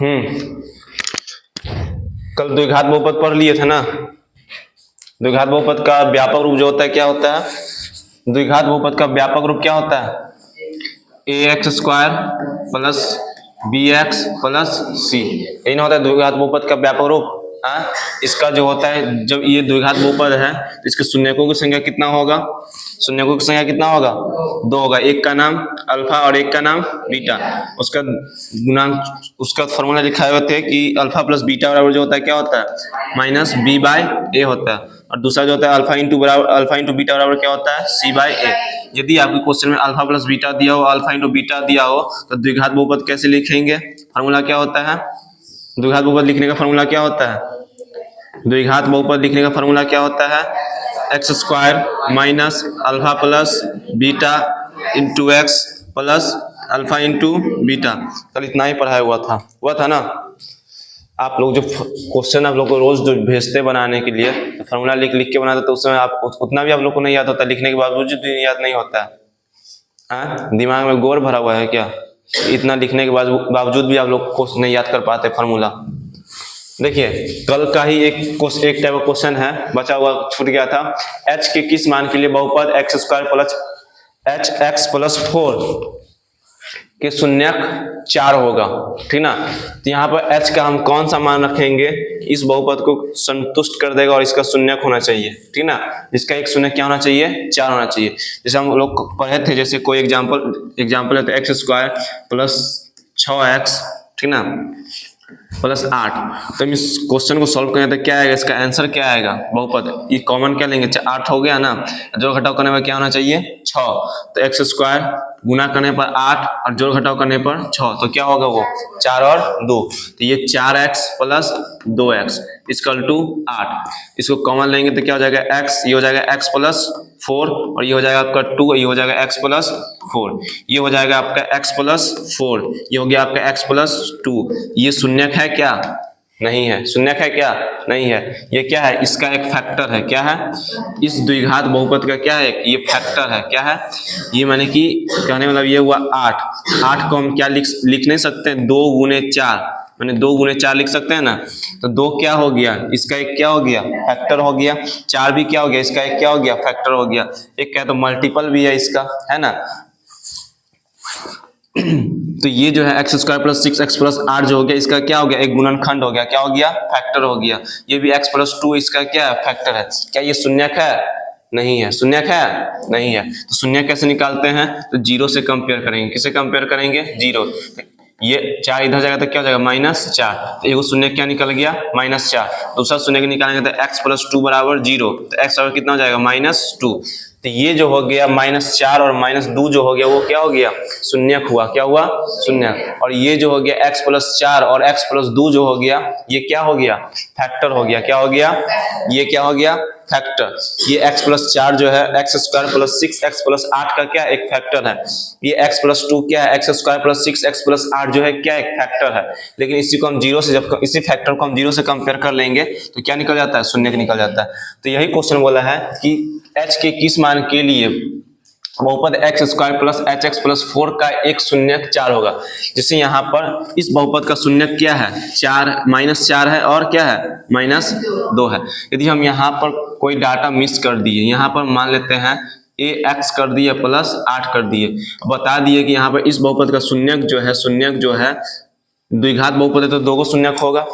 हम्म कल द्विघात बहुपद पढ़ लिए थे ना। द्विघात बहुपद का व्यापक रूप जो होता है क्या होता है? द्विघात बहुपद का व्यापक रूप क्या होता है? ax² plus bx plus c। यही ना होता है द्विघात बहुपद का व्यापक रूप। इसका जो होता है, जब ये द्विघात बहुपद है तो इसके शून्यकों की संख्या कितना होगा? शून्यकों की संख्या कितना होगा? 2 होगा। एक का नाम अल्फा और एक का नाम बीटा। उसका गुणांक, उसका फॉर्मूला लिखा हुआ थे कि अल्फा प्लस बीटा बराबर जो होता है क्या होता है? माइनस बी बाय ए होता है। और दूसरा जो होता है अल्फा इंटू बीटा बराबर क्या होता है? सी बाय ए। यदि आपके क्वेश्चन में अल्फा प्लस बीटा दिया हो, अल्फा इंटू बीटा दिया हो, तो द्विघात बहुपद कैसे लिखेंगे? फॉर्मूला क्या होता है? द्विघात बहुपद लिखने का फॉर्मूला क्या होता है? द्विघात बहुपद लिखने का फॉर्मूला क्या होता है? x² minus alpha plus beta into X plus alpha into beta. कल इतना ही पढ़ाया हुआ था ना। आप लोग जो क्वेश्चन आप लोग को रोज जो भेजते बनाने के लिए, तो फॉर्मूला लिख के बनाते, तो उसमें आप उतना भी आप लोग को नहीं याद होता, लिखने के बावजूद भी याद नहीं होता है। दिमाग में गोर भरा हुआ है क्या? इतना लिखने के बावजूद भी आप लोग को नहीं याद कर पाते फॉर्मूला। देखिए कल का ही एक टाइप का क्वेश्चन है, बचा हुआ छूट गया था। h के किस मान के लिए बहुपद x² प्लस hx प्लस 4 के शून्यक 4 होगा? ठीक ना। तो यहाँ पर h का हम कौन सा मान रखेंगे इस बहुपद को संतुष्ट कर देगा और इसका शून्यक होना चाहिए, ठीक ना। जिसका एक शून्यक क्या होना चाहिए? 4 होना चाहिए। जैसे हम लोग पढ़े थे, जैसे कोई एग्जाम्पल है तो x² प्लस 6x, ठीक ना, प्लस 8। तो हम इस क्वेश्चन को सॉल्व करें तो क्या आएगा? इसका आंसर क्या आएगा? बहुपद ये कॉमन क्या लेंगे? 8 हो गया ना। जोड़ घटाव करने पर क्या होना चाहिए? 6। तो x² गुना करने पर 8 और जोड़ घटाव करने पर 6, तो क्या होगा वो? 4 और 2। तो ये 4x plus 2x equal to 8। इसको कॉमन लेंगे तो क्या हो जाएगा? x, ये हो जाएगा x प्लस 4 और ये हो जाएगा आपका 2, ये हो जाएगा x प्लस 4, ये हो जाएगा आपका x प्लस 4, ये हो गया आपका x प्लस 2। ये शून्यक है क्या? नहीं है। शून्यक है क्या? नहीं है। ये क्या है? इसका एक फैक्टर है। क्या है? इस द्विघात बहुपद का क्या है? ये फैक्टर है। क्या है ये? माने कि कहने मतलब ये हुआ 8 को हम क्या लिख नहीं सकते? 2 गुने 4, मैंने 2 गुने 4 लिख सकते हैं ना। तो 2 क्या हो गया? इसका एक क्या हो गया? फैक्टर हो गया। 4 भी क्या हो गया? इसका एक क्या हो गया? फैक्टर हो गया। एक क्या तो मल्टीपल भी है इसका, है ना। तो ये जो है x² प्लस 6x प्लस 8 जो हो गया, इसका क्या हो गया? एक गुणनखंड हो गया। क्या हो गया? फैक्टर हो गया। ये भी x प्लस 2 इसका क्या है? फैक्टर है। क्या ये शून्यक है? नहीं है। शून्यक है? नहीं है। तो शून्यक कैसे निकालते हैं? तो 0 से कंपेयर करेंगे। किसे कंपेयर करेंगे? 0। ये 4 इधर जाएगा तो क्या हो जाएगा? -4। तो एगो शून्यक क्या निकल गया? -4। दूसरा शून्यक निकालेंगे तो x प्लस 2 बराबर 0। तो x बराबर कितना हो जाएगा? -2। तो ये जो हो गया -4 और -2 जो हो गया वो क्या हो गया? शून्यक हुआ। क्या हुआ? शून्यक। और ये जो हो गया x प्लस 4 और x प्लस 2 जो हो गया, ये क्या हो गया? फैक्टर हो गया। क्या हो गया? ये क्या हो गया? फैक्टर। ये x प्लस 4 जो है x² प्लस 6x प्लस 8 का क्या? एक फैक्टर है। ये x प्लस 2 क्या है? x² प्लस 6x प्लस 8 जो है क्या? एक फैक्टर है। लेकिन इसी को हम 0 से, जब इसी फैक्टर को हम 0 से कंपेयर कर लेंगे तो क्या निकल जाता है? शून्यक निकल जाता है। तो यही क्वेश्चन बोला है कि h के किस मान के लिए बहुपद x² प्लस hx प्लस 4 का एक शून्यक 4 होगा। जैसे यहाँ पर इस बहुपद का शून्यक क्या है? 4, -4 है और क्या है? -2 है। यदि हम यहाँ पर कोई डाटा मिस कर दिए, यहाँ पर मान लेते हैं ax कर दिए प्लस 8 कर दिए, बता दिए कि यहाँ पर इस बहुपद का शून्यक जो है द्विघात बहुपद है तो 2 को शून्यक होगा।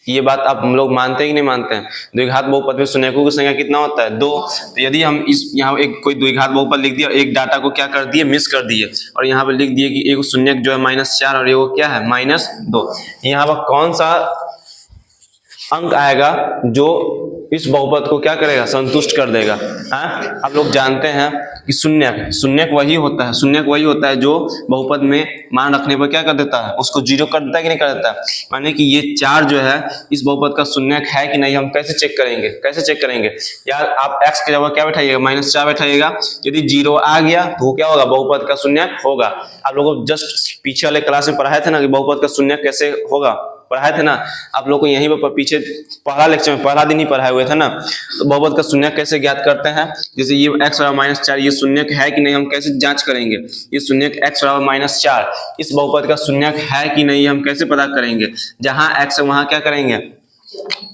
ये बात आप हम लोग मानते हैं कि नहीं मानते हैं? द्विघात बहुपद में शून्यकों की संख्या कितना होता है? 2। तो यदि हम इस यहाँ एक कोई द्विघात बहुपद लिख दिया, एक डाटा को क्या कर दिए? मिस कर दिए, और यहाँ पे लिख दिए कि एक शून्यक जो है -4 और ये क्या है? -2। यहाँ पर कौन सा अंक आएगा जो इस बहुपद को क्या करेगा? संतुष्ट कर देगा। आप लोग जानते हैं कि शून्यक वही होता है जो बहुपद में मान रखने पर क्या कर देता है? उसको 0 कर देता है कि नहीं कर देता है? माने कि ये 4 जो है इस बहुपद का शून्यक है कि नहीं, हम कैसे चेक करेंगे? यार आप x की जगह क्या बैठाइएगा? -4 बैठाइएगा। यदि 0 आ गया तो क्या होगा? बहुपद का शून्यक होगा। आप लोगों को जस्ट पीछे वाले क्लास में पढ़ाए थे ना कि बहुपद का शून्यक कैसे होगा। पढ़ाए थे ना आप लोग को, यहीं पर पीछे पहला लेक्चर में पहला दिन ही पढ़ाए हुए थे ना। तो बहुपद का शून्यक कैसे ज्ञात करते हैं, जैसे ये x बराबर -4 ये शून्यक है कि नहीं, हम कैसे जांच करेंगे, ये शून्यक x बराबर -4 इस बहुपद का शून्यक है कि नहीं हम कैसे पता करेंगे, जहां x है वहां क्या करेंगे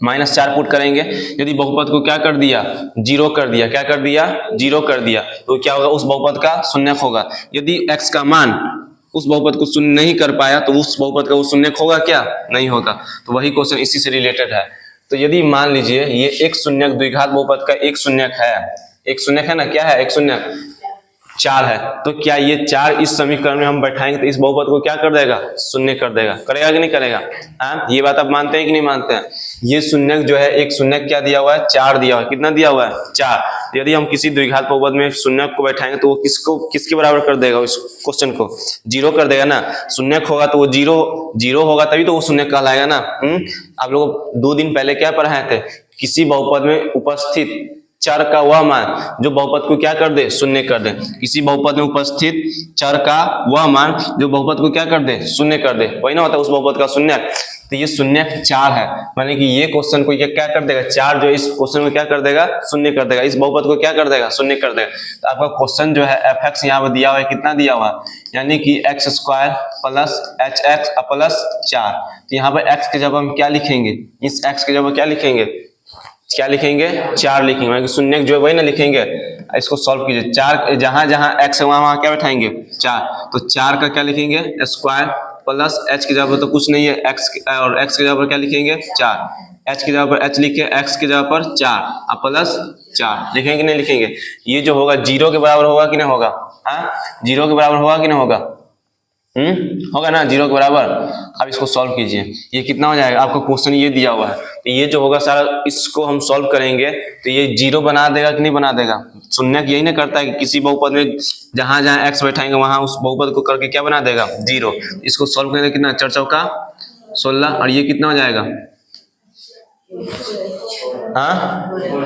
-4 पुट करेंगे। यदि बहुपद को क्या कर दिया, जीरो कर दिया, क्या कर दिया, जीरो कर दिया, तो क्या होगा, उस बहुपद का शून्यक होगा। यदि x का मान उस बहुपद को शून्य नहीं कर पाया तो उस बहुपद का वो शून्यक होगा क्या, नहीं होगा। तो वही क्वेश्चन इसी से रिलेटेड है। तो यदि मान लीजिए ये एक शून्यक द्विघात बहुपद का एक शून्यक है, एक शून्यक है ना, क्या है एक शून्यक 4 है, तो क्या ये 4 इस समीकरण में हम बैठाएंगे तो इस बहुपद को क्या कर देगा, शून्य कर देगा, करेगा कि नहीं करेगा। ये बात आप मानते हैं कि नहीं मानते हैं। ये शून्यक जो है एक शून्यक क्या दिया हुआ है, 4 दिया हुआ है, कितना दिया हुआ है 4। तो यदि हम किसी द्विघात बहुपद में शून्यक को बैठाएंगे तो वो किसके बराबर कर देगा, इस क्वेश्चन को जीरो कर देगा ना। शून्यक होगा तो वो जीरो होगा तभी तो वो शून्यक कहलाएगा ना। आप लोग 2 दिन पहले क्या पढ़ाए थे, किसी बहुपद में उपस्थित चर का वह मान जो बहुपद को क्या कर दे, शून्य कर दे। किसी बहुपद में उपस्थित चर का वह मान जो बहुपद को क्या कर दे, शून्य कर दे, वही ना होता है उस बहुपद का शून्यक। तो ये शून्यक 4 है, माने कि ये क्वेश्चन को ये क्या कर देगा, 4 जो इस क्वेश्चन को क्या कर देगा, शून्य कर देगा, इस बहुपद को क्या कर देगा, शून्य कर देगा। तो आपका क्वेश्चन जो है fx यहाँ पर दिया हुआ है, कितना दिया हुआ है, यानी कि x² प्लस hx प्लस 4। तो यहाँ पर x के जगह हम क्या लिखेंगे, इस x के जगह क्या लिखेंगे, क्या लिखेंगे 4 लिखेंगे, मतलब शून्यक जो है वही ना लिखेंगे। इसको सॉल्व कीजिए, 4 जहां जहां x है वहां क्या बैठाएंगे 4, तो 4 का क्या लिखेंगे स्क्वायर प्लस h की जगह पर तो कुछ नहीं है x और x की जगह पर क्या लिखेंगे 4, h की जगह पर h लिखे, x की जगह पर 4 और प्लस 4 लिखेंगे कि नहीं लिखेंगे। ये जो होगा 0 के बराबर होगा कि नहीं होगा, 0 के बराबर होगा कि नहीं होगा, होगा ना 0 के बराबर। अब इसको सॉल्व कीजिए, ये कितना हो जाएगा, आपका क्वेश्चन ये दिया हुआ है, तो ये जो होगा सारा इसको हम सॉल्व करेंगे तो ये 0 बना देगा कि नहीं बना देगा। शून्यक यही ना करता है कि किसी बहुपद में जहां जहां x बैठाएंगे वहां उस बहुपद को करके क्या बना देगा 0। इसको सॉल्व करेंगे कितना, 4 चौका 16 और ये कितना हो जाएगा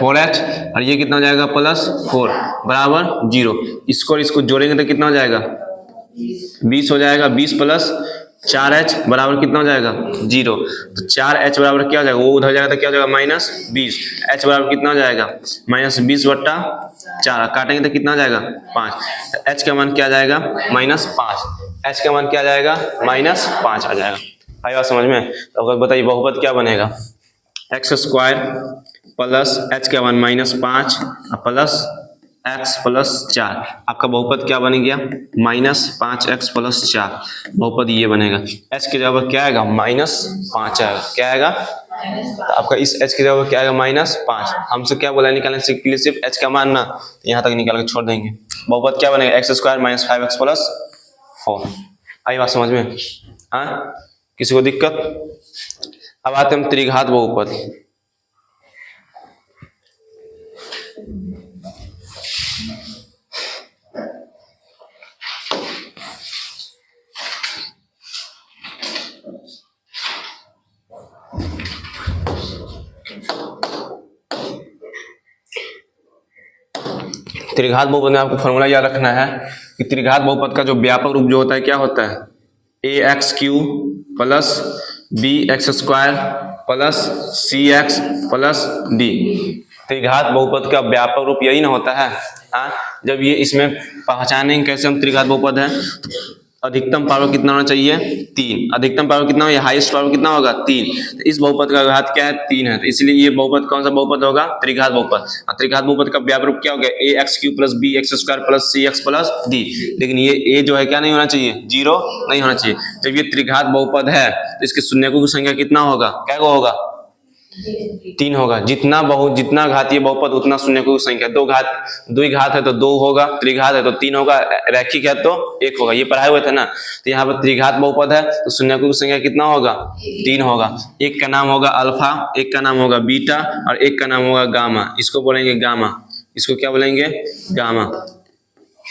4h और ये कितना हो जाएगा +4 बराबर 0। इसको जोड़ेंगे तो कितना हो जाएगा 20 हो जाएगा, 20 प्लस 4h बराबर कितना हो जाएगा 0। तो 4h बराबर क्या हो जाएगा, वो उधर जाएगा तो क्या हो जाएगा -20, h बराबर कितना हो जाएगा -20/4, काटेंगे तो कितना हो जाएगा 5, h का मान क्या आ जाएगा -5, h का मान क्या आ जाएगा -5 आ जाएगा। आई बात समझ में। तो अगर बताइए बहुपद क्या बनेगा, x² प्लस h का मान -5 प्लस x प्लस 4, आपका बहुपद क्या बन गया -5x प्लस 4, बहुपद ये बनेगा। h की जगह पर क्या आएगा -5 आएगा, क्या आएगा, तो आपका इस h की जगह पर क्या आएगा -5। हमसे क्या बोला निकालने से के लिए, सिर्फ h का मान ना, तो यहाँ तक निकाल के छोड़ देंगे। बहुपद क्या बनेगा x² -5x प्लस 4। आई बात समझ में, किसी को दिक्कत। अब आते हम त्रिघात बहुपद। त्रिघात बहुपद में आपको फॉर्मूला याद रखना है कि त्रिघात बहुपद का जो व्यापक रूप जो होता है क्या होता है, ax³ plus bx² plus cx plus d। त्रिघात बहुपद का व्यापक रूप यही ना होता है। जब ये इसमें पहचानेंगे कैसे हम त्रिघात बहुपद है, अधिकतम पावर कितना होना चाहिए 3, अधिकतम पावर कितना होगा, हाईएस्ट पावर कितना होगा 3। तो इस बहुपद का घात क्या है 3 है, तो इसलिए ये बहुपद कौन सा बहुपद होगा, त्रिघात बहुपद। त्रिघात बहुपद का व्यापक रूप क्या हो गया, ax³ plus bx² plus cx plus d। लेकिन ये a जो है क्या नहीं होना चाहिए, 0 नहीं होना चाहिए। जब ये त्रिघात बहुपद है तो इसके शून्यकों की संख्या कितना होगा, क्या होगा 3 होगा। जितना घातीय बहुपद उतना शून्यकों की संख्या। द्विघात है तो 2 होगा, त्रिघात है तो 3 होगा, रैखिक है तो 1 होगा, ये पढ़ाए हुए थे ना। तो यहाँ पर त्रिघात बहुपद है तो शून्यकों की संख्या कितना होगा 3 होगा। एक का नाम होगा अल्फा, एक का नाम होगा बीटा और एक का नाम होगा गामा। इसको बोलेंगे गामा, इसको क्या बोलेंगे गामा।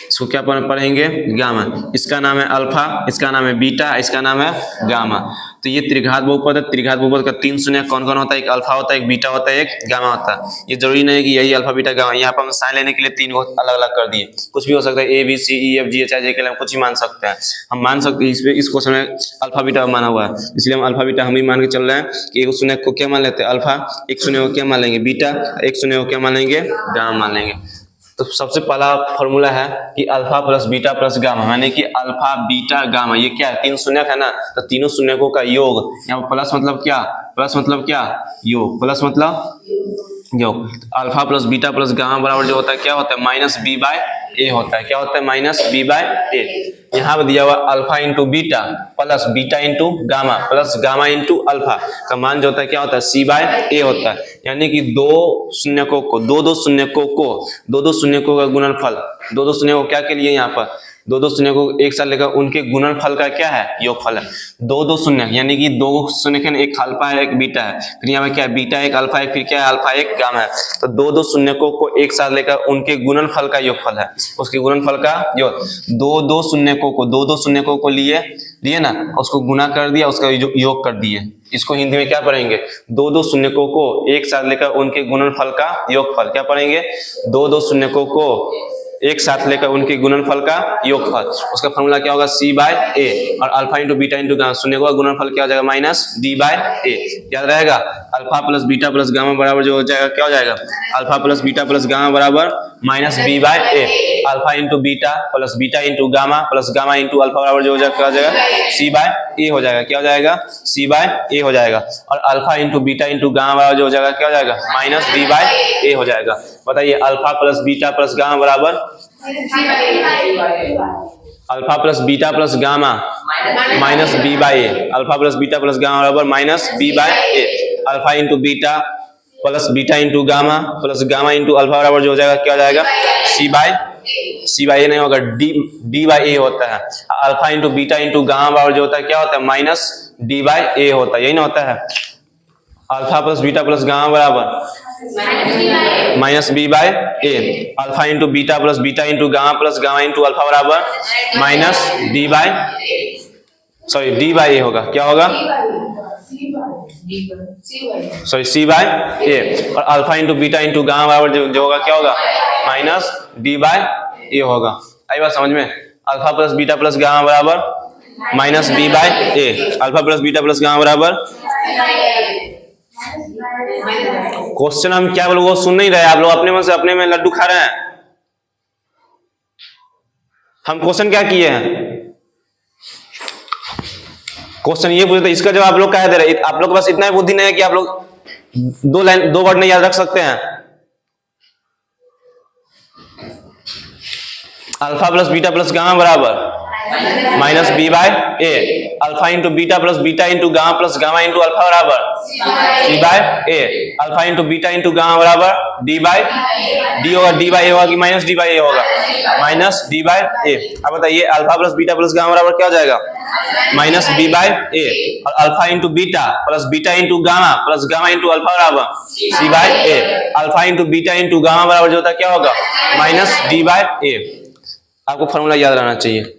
इसको क्या पढ़ेंगे? गामा। इसका नाम है अल्फा, इसका नाम है बीटा, इसका नाम है गामा। तो ये त्रिघात बहुपद है। त्रिघात बहुपद का 3 शून्य कौन कौन होता है? एक अल्फा होता है, एक बीटा होता है, एक गामा होता है। ये जरूरी नहीं है कि यही अल्फा बीटा गामा। यहाँ पर हम साइन लेने के लिए 3 को अलग अलग कर दिए। कुछ भी हो सकता है, A B C E F G H I J के लिए हम कुछ भी मान सकते हैं। हम मान सकते हैं इस क्वेश्चन में अल्फा बीटा माना हुआ है, इसलिए हम अल्फा बीटा हम ही मान के चल रहे हैं कि एक शून्य को क्या मान लेते हैं? अल्फा। एक शून्य को क्या मान लेंगे? बीटा। एक शून्य को क्या मान लेंगे? गामा मान लेंगे। तो सबसे पहला फॉर्मूला है कि alpha plus beta plus gamma, यानी कि अल्फा बीटा गामा। ये क्या है? 3 शून्य है ना, तो तीनों शून्यकों का योग। यहाँ प्लस मतलब क्या? प्लस मतलब क्या? योग। प्लस मतलब योग। Alpha plus beta plus gamma बराबर जो होता है क्या होता है? माइनस बी बाय ए होता है। क्या होता है? माइनस बी बाय ए। यहाँ पर दिया हुआ alpha into beta plus beta into gamma plus gamma into alpha का मान जो होता है क्या होता है? सी बाय ए होता है। यानी कि दो शून्यकों को दो शून्यकों का गुणनफल, दो शून्यकों क्या के लिए? यहाँ पर दो शून्य को एक साथ लेकर उनके गुणनफल का क्या है? योगफल है। दो शून्य यानी कि दो शून्य के एक अल्फा है, एक बीटा है, फिर यहाँ पे क्या है? बीटा एक अल्फा है, फिर क्या है? अल्फा एक गामा है। तो दो शून्यकों को एक साथ लेकर उनके गुणनफल का योगफल है, उसके गुणनफल का योग। दो शून्यकों को लिए ना, उसको गुना कर दिया, उसका योग कर दिए। इसको हिंदी में क्या पढ़ेंगे? दो शून्यकों को एक साथ लेकर उनके गुणनफल का योगफल। क्या पढ़ेंगे? दो शून्यकों को एक साथ लेकर उनके गुणनफल का योगफल। उसका फॉर्मूला क्या होगा? C by A. और alpha into beta into gamma, शून्य का गुणनफल क्या हो जाएगा? Minus D by A. याद रहेगा? Alpha plus beta plus gamma बराबर जो हो जाएगा क्या हो जाएगा? Alpha plus beta plus gamma बराबर minus B by A. Alpha into beta plus beta into gamma plus gamma into alpha बराबर जो हो जाएगा क्या हो जाएगा? सी बाय ए हो जाएगा। क्या हो जाएगा? सी बाय ए हो जाएगा। और alpha into beta into gamma बराबर जो हो जाएगा क्या हो जाएगा? माइनस डी बाय ए हो जाएगा। बताइए alpha plus beta plus gamma बराबर alpha plus beta plus gamma minus B by A. Alpha plus beta plus gamma बराबर minus B by A. Alpha into beta plus beta into gamma plus gamma into alpha बराबर जो हो जाएगा क्या हो जाएगा? सी by ए नहीं होगा, डी बाय ए होता है। Alpha into beta into gamma बराबर जो होता है क्या होता है? माइनस डी बाय ए होता है। यही ना होता है? Alpha plus beta plus gamma बराबर minus B by A. Alpha into beta into gamma into alpha बराबर minus D by D by A होगा। क्या होगा? C by A. और alpha into beta into gamma बराबर जो होगा क्या होगा? माइनस डी बाय ए होगा। आई बात समझ में? Alpha plus beta plus gamma बराबर minus B by A. Alpha plus beta plus gamma बराबर क्वेश्चन हम क्या बोलो वो सुन नहीं रहे आप लोग, अपने मन से अपने में लड्डू खा रहे हैं। हम क्वेश्चन क्या किए हैं? क्वेश्चन ये पूछे तो इसका जवाब आप लोग क्या दे रहे? आप लोग के पास इतना ही बुद्धि नहीं है कि आप लोग दो वर्ड नहीं याद रख सकते हैं। Alpha plus beta plus gamma बराबर minus B by A. Alpha into beta into gamma plus gamma into alpha बराबर C by A. Alpha into beta into gamma बराबर डी बाय डी होगा, डी बाय ए होगा कि minus D by A होगा? Minus D by A. अब बताइए alpha plus beta plus gamma बराबर क्या हो जाएगा? Minus B by A. और alpha into beta into gamma into alpha बराबर C by A. Alpha into beta into gamma बराबर जो होता है क्या होगा? Minus D by A. आपको फॉर्मूला याद रहना चाहिए।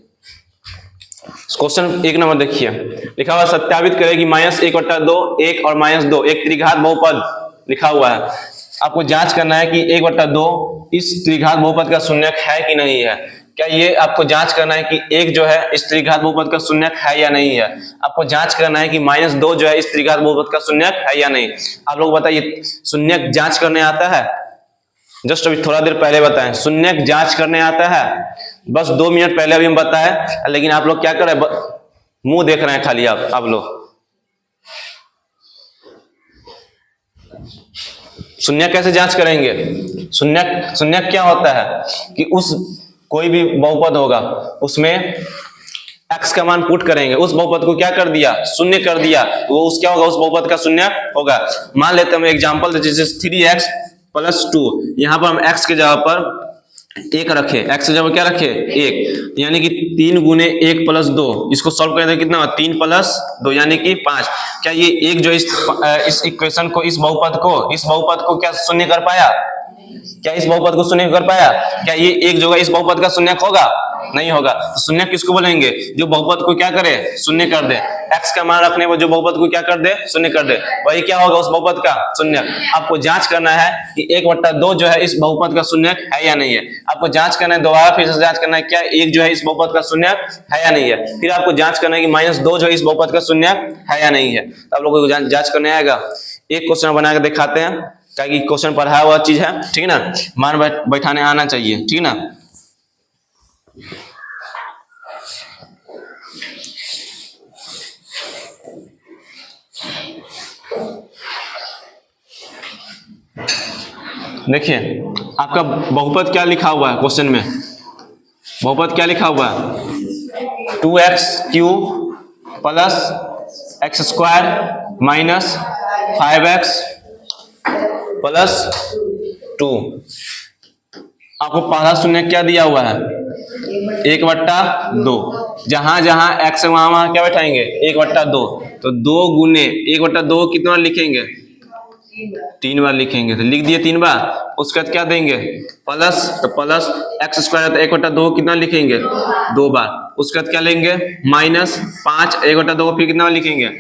क्वेश्चन 1 नंबर देखिए, लिखा हुआ सत्यापित करें कि -1/2 1 और -2 एक त्रिघात बहुपद लिखा हुआ है। आपको जांच करना है कि 1/2 इस त्रिघात बहुपद का शून्यक है कि नहीं है। क्या ये आपको जांच करना है कि 1 जो है इस त्रिघात बहुपद का शून्यक है या नहीं है। आपको जांच करना है कि -2 जो है इस त्रिघात बहुपद का शून्यक है या नहीं। आप लोग बताइए शून्यक जांच करने आता है? जस्ट अभी थोड़ा देर पहले बताएं, शून्यक जांच करने आता है? बस 2 मिनट पहले अभी हम बताए, लेकिन आप लोग क्या कर रहे हैं? मुंह देख रहे हैं खाली आप लोग। शून्यक कैसे जांच करेंगे? शून्यक क्या होता है कि उस कोई भी बहुपद होगा उसमें x का मान पुट करेंगे, उस बहुपद को क्या कर दिया? शून्य कर दिया, वो उस क्या होगा? उस बहुपद का शून्य होगा। मान लेते हैं एग्जांपल जैसे 3x + 2, यहाँ पर हम x के जगह पर 1 रखे, x के जगह क्या रखे? 1, यानी कि 3 × 1 + 2, इसको सॉल्व करें तो कितना होगा? 3 + 2 यानी कि 5। क्या ये एक जो इस इक्वेशन को इस बहुपद को क्या शून्य कर पाया? क्या इस बहुपद को शून्य कर पाया? क्या ये एक जो है इस बहुपद का शून्यक होगा? नहीं होगा। तो शून्यक किसको बोलेंगे? जो बहुपद को क्या करे? शून्य कर दे। x का मान रखने पर जो बहुपद को क्या कर दे? शून्य कर दे, वही क्या होगा उस बहुपद का? शून्यक। आपको जांच करना है कि 1/2 जो है इस बहुपद का शून्यक है या नहीं है। आपको जांच करना है, दोबारा फिर से जांच करना है क्या एक जो है इस बहुपद का शून्यक है या नहीं है। फिर आपको जांच करना है कि -2 जो है इस बहुपद का शून्यक है या नहीं है। तो आप लोगों को जांच करने आएगा। एक क्वेश्चन बना के दिखाते हैं, ताकि क्वेश्चन पढ़ाया हुआ चीज है, ठीक है ना, मान बैठाने आना चाहिए, ठीक है ना। देखिए आपका बहुपद क्या लिखा हुआ है क्वेश्चन में? बहुपद क्या लिखा हुआ है? 2x³ plus x² minus 5x plus 2। आपको पहला शून्य क्या दिया हुआ है? 1/2। जहां जहां x है वहां क्या बैठाएंगे? 1/2। तो 2 गुने 1/2 कितना बार लिखेंगे? 3 बार लिखेंगे। तो लिख दिए 3 बार। उसके बाद क्या देंगे? प्लस, तो प्लस x² तो 1/2 कितना लिखेंगे? 2 बार। उसके बाद क्या लेंगे? -5 1/2 फिर कितना बार लिखेंगे?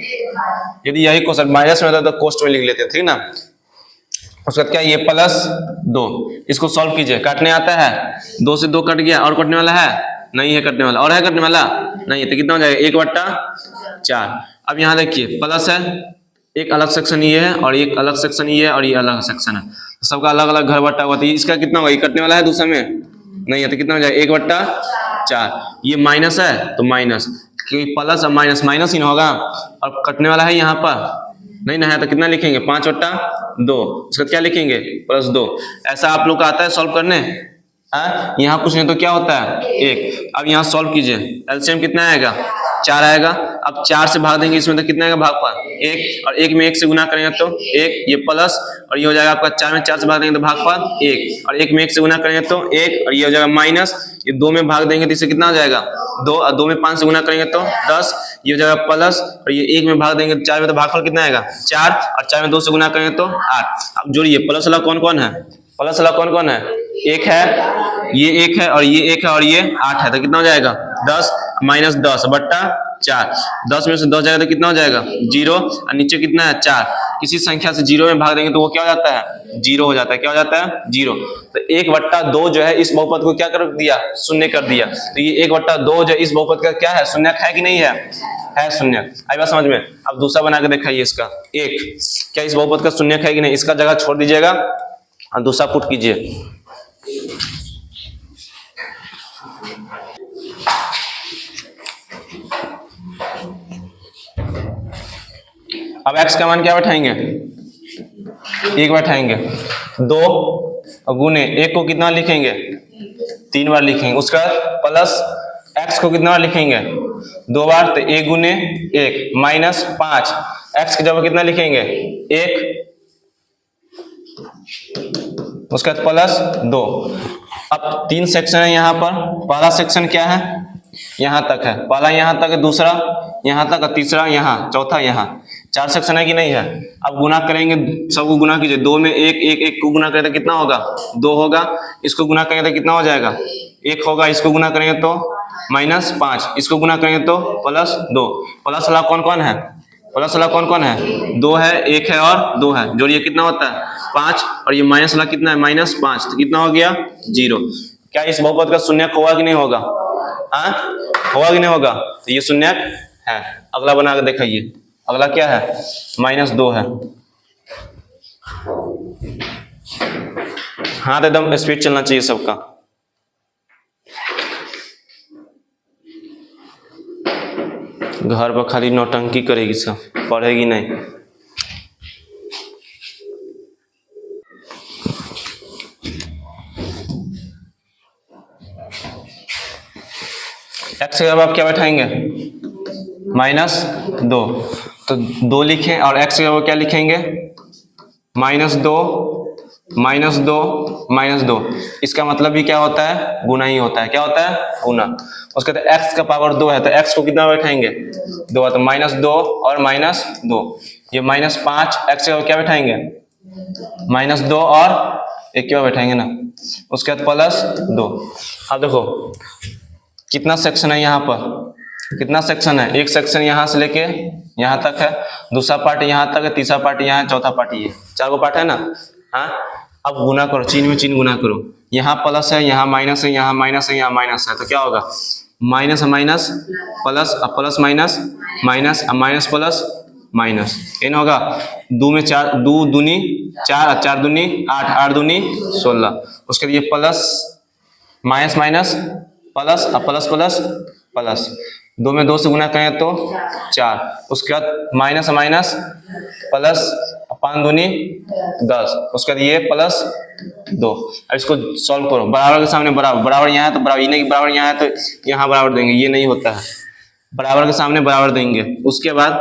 यदि यही क्वेश्चन माइनस में होता तो कोष्ट में लिख लेते, ठीक ना। उसके बाद क्या, ये +2, इसको सॉल्व कीजिए। काटने आता है? 2 से 2 कट गया, और कटने वाला है? नहीं है कटने वाला। और है कटने वाला? नहीं है। तो कितना हो जाएगा? 1/4। अब यहाँ देखिए प्लस है, एक अलग सेक्शन ये है और एक अलग सेक्शन ये है और ये अलग सेक्शन है, सबका अलग अलग घर बटा हुआ। तो इसका कितना होगा? ये कटने वाला है दूसरा में? नहीं है। तो कितना हो जाएगा? 1/4। ये माइनस है तो माइनस, क्योंकि प्लस और माइनस माइनस ही ना होगा। और कटने वाला है यहाँ पर, नहीं ना है, तो कितना लिखेंगे? 5/2। उसका क्या लिखेंगे? +2। ऐसा आप लोग का आता है सॉल्व करने? यहाँ कुछ नहीं तो क्या होता है? 1। अब यहाँ सॉल्व कीजिए। एलसीएम कितना आएगा? 4 आएगा। अब 4 से भाग देंगे इसमें तो कितना आएगा भागफल? 1। और 1 में 1 से गुना करेंगे तो 1, ये प्लस, और ये हो जाएगा आपका 4 में 4 से भाग देंगे तो भागफल 1, और 1 में 1 से गुना करेंगे तो 1, और ये हो जाएगा माइनस, ये 2 में भाग देंगे तो इससे कितना हो जाएगा? 2, और 2 में 5 से गुना करेंगे तो 10, ये हो जाएगा प्लस, और ये 1 में भाग देंगे तो 4 में, तो भागफल कितना आएगा? 4, और 4 में 2 से गुना करेंगे तो 8। अब जोड़िए, प्लस वाला कौन कौन है? प्लस वाला कौन कौन है? 1 है, ये 1 है, और ये 1 है, और ये 8 है। तो कितना हो जाएगा? 10 -10/4। 10 में से 10 जाएगा तो कितना हो जाएगा? 0। और नीचे कितना है? 4। किसी संख्या से 0 में भाग देंगे तो वो क्या हो जाता है? 0 हो जाता है। क्या हो जाता है? 0। तो 1/2 जो है इस बहुपद को क्या कर दिया? शून्य कर दिया। तो ये 1/2 जो इस बहुपद का क्या है? शून्यक है कि नहीं है? है शून्यक। आई बात समझ में? अब दूसरा बना के दिखाइए इसका। 1 क्या इस बहुपद का शून्यक है कि नहीं? इसका जगह छोड़ दीजिएगा और दूसरा पुट कीजिए। अब x का मान क्या बैठाएंगे? 1 बैठाएंगे। 2 गुने 1 को कितना लिखेंगे? 3 बार लिखेंगे। उसका प्लस x को कितना बार लिखेंगे? 2 बार। तो 1 गुने 1 -5, x की जगह कितना लिखेंगे? 1, उसका प्लस 2। अब 3 सेक्शन है यहाँ पर। पहला सेक्शन क्या है? यहाँ तक है। पहला यहाँ तक है, दूसरा यहाँ तक, तीसरा यहाँ, चौथा यहाँ। 4 सेक्शन है कि नहीं है? अब गुना करेंगे, सबको गुना कीजिए। 2 में 1 1 1 को गुना करें तो कितना होगा? 2 होगा। इसको गुना करेंगे तो कितना हो जाएगा? 1 होगा। इसको गुना करेंगे तो -5, इसको गुना करेंगे तो +2। प्लस वाला कौन कौन है? प्लस वाला कौन कौन है? 2 है, 1 है और 2 है। जोड़िए कितना होता है? 5। और ये माइनस वाला कितना है? -5। तो कितना हो गया? 0। क्या इस बहुपद का शून्यक होगा कि नहीं होगा? होगा कि नहीं होगा? तो ये शून्यक है। अगला बना के दिखाइए। अगला क्या है? -2 है। हाथ एकदम स्पीड चलना चाहिए सबका। घर पर खाली नौटंकी करेगी सब, पढ़ेगी नहीं। x के आप क्या बैठाएंगे? -2। तो 2 लिखें, और x के क्या लिखेंगे? -2 -2 इसका मतलब भी क्या होता है? गुना ही होता है। क्या होता है? गुना। उसके बाद x का पावर 2 है, तो x को कितना बैठाएंगे? 2। तो -2 और -2, ये -5। x का क्या बैठाएंगे? -2 और एक के बाद बैठाएंगे ना, उसके बाद प्लस 2। अब देखो कितना सेक्शन है यहाँ पर, कितना सेक्शन है, एक सेक्शन यहाँ से लेके यहाँ तक है, दूसरा पार्ट यहाँ तक है, तीसरा पार्ट यहाँ है, चौथा पार्ट ये, 4 गो पार्ट है ना। हाँ, अब गुना करो, चिन्ह में चिन्ह गुना करो, यहाँ प्लस है, यहाँ माइनस है, यहाँ माइनस है, यहाँ माइनस है, तो क्या होगा, माइनस माइनस प्लस, अब प्लस माइनस माइनस, अब माइनस प्लस माइनस, इन होगा 2 में 4, 2 दूनी 4, 4 दूनी 8, 8 दूनी 16, उसके लिए प्लस माइनस माइनस प्लस, अब प्लस प्लस प्लस, 2 में 2 से गुना करें तो 4, उसके बाद माइनस माइनस प्लस, 5 दूनी 10, उसके बाद ये प्लस 2। अब इसको सॉल्व करो, बराबर के सामने बराबर, बराबर यहाँ है तो बराबर, ये नहीं बराबर यहाँ है तो यहाँ बराबर देंगे, ये नहीं होता है, बराबर के सामने बराबर देंगे। उसके बाद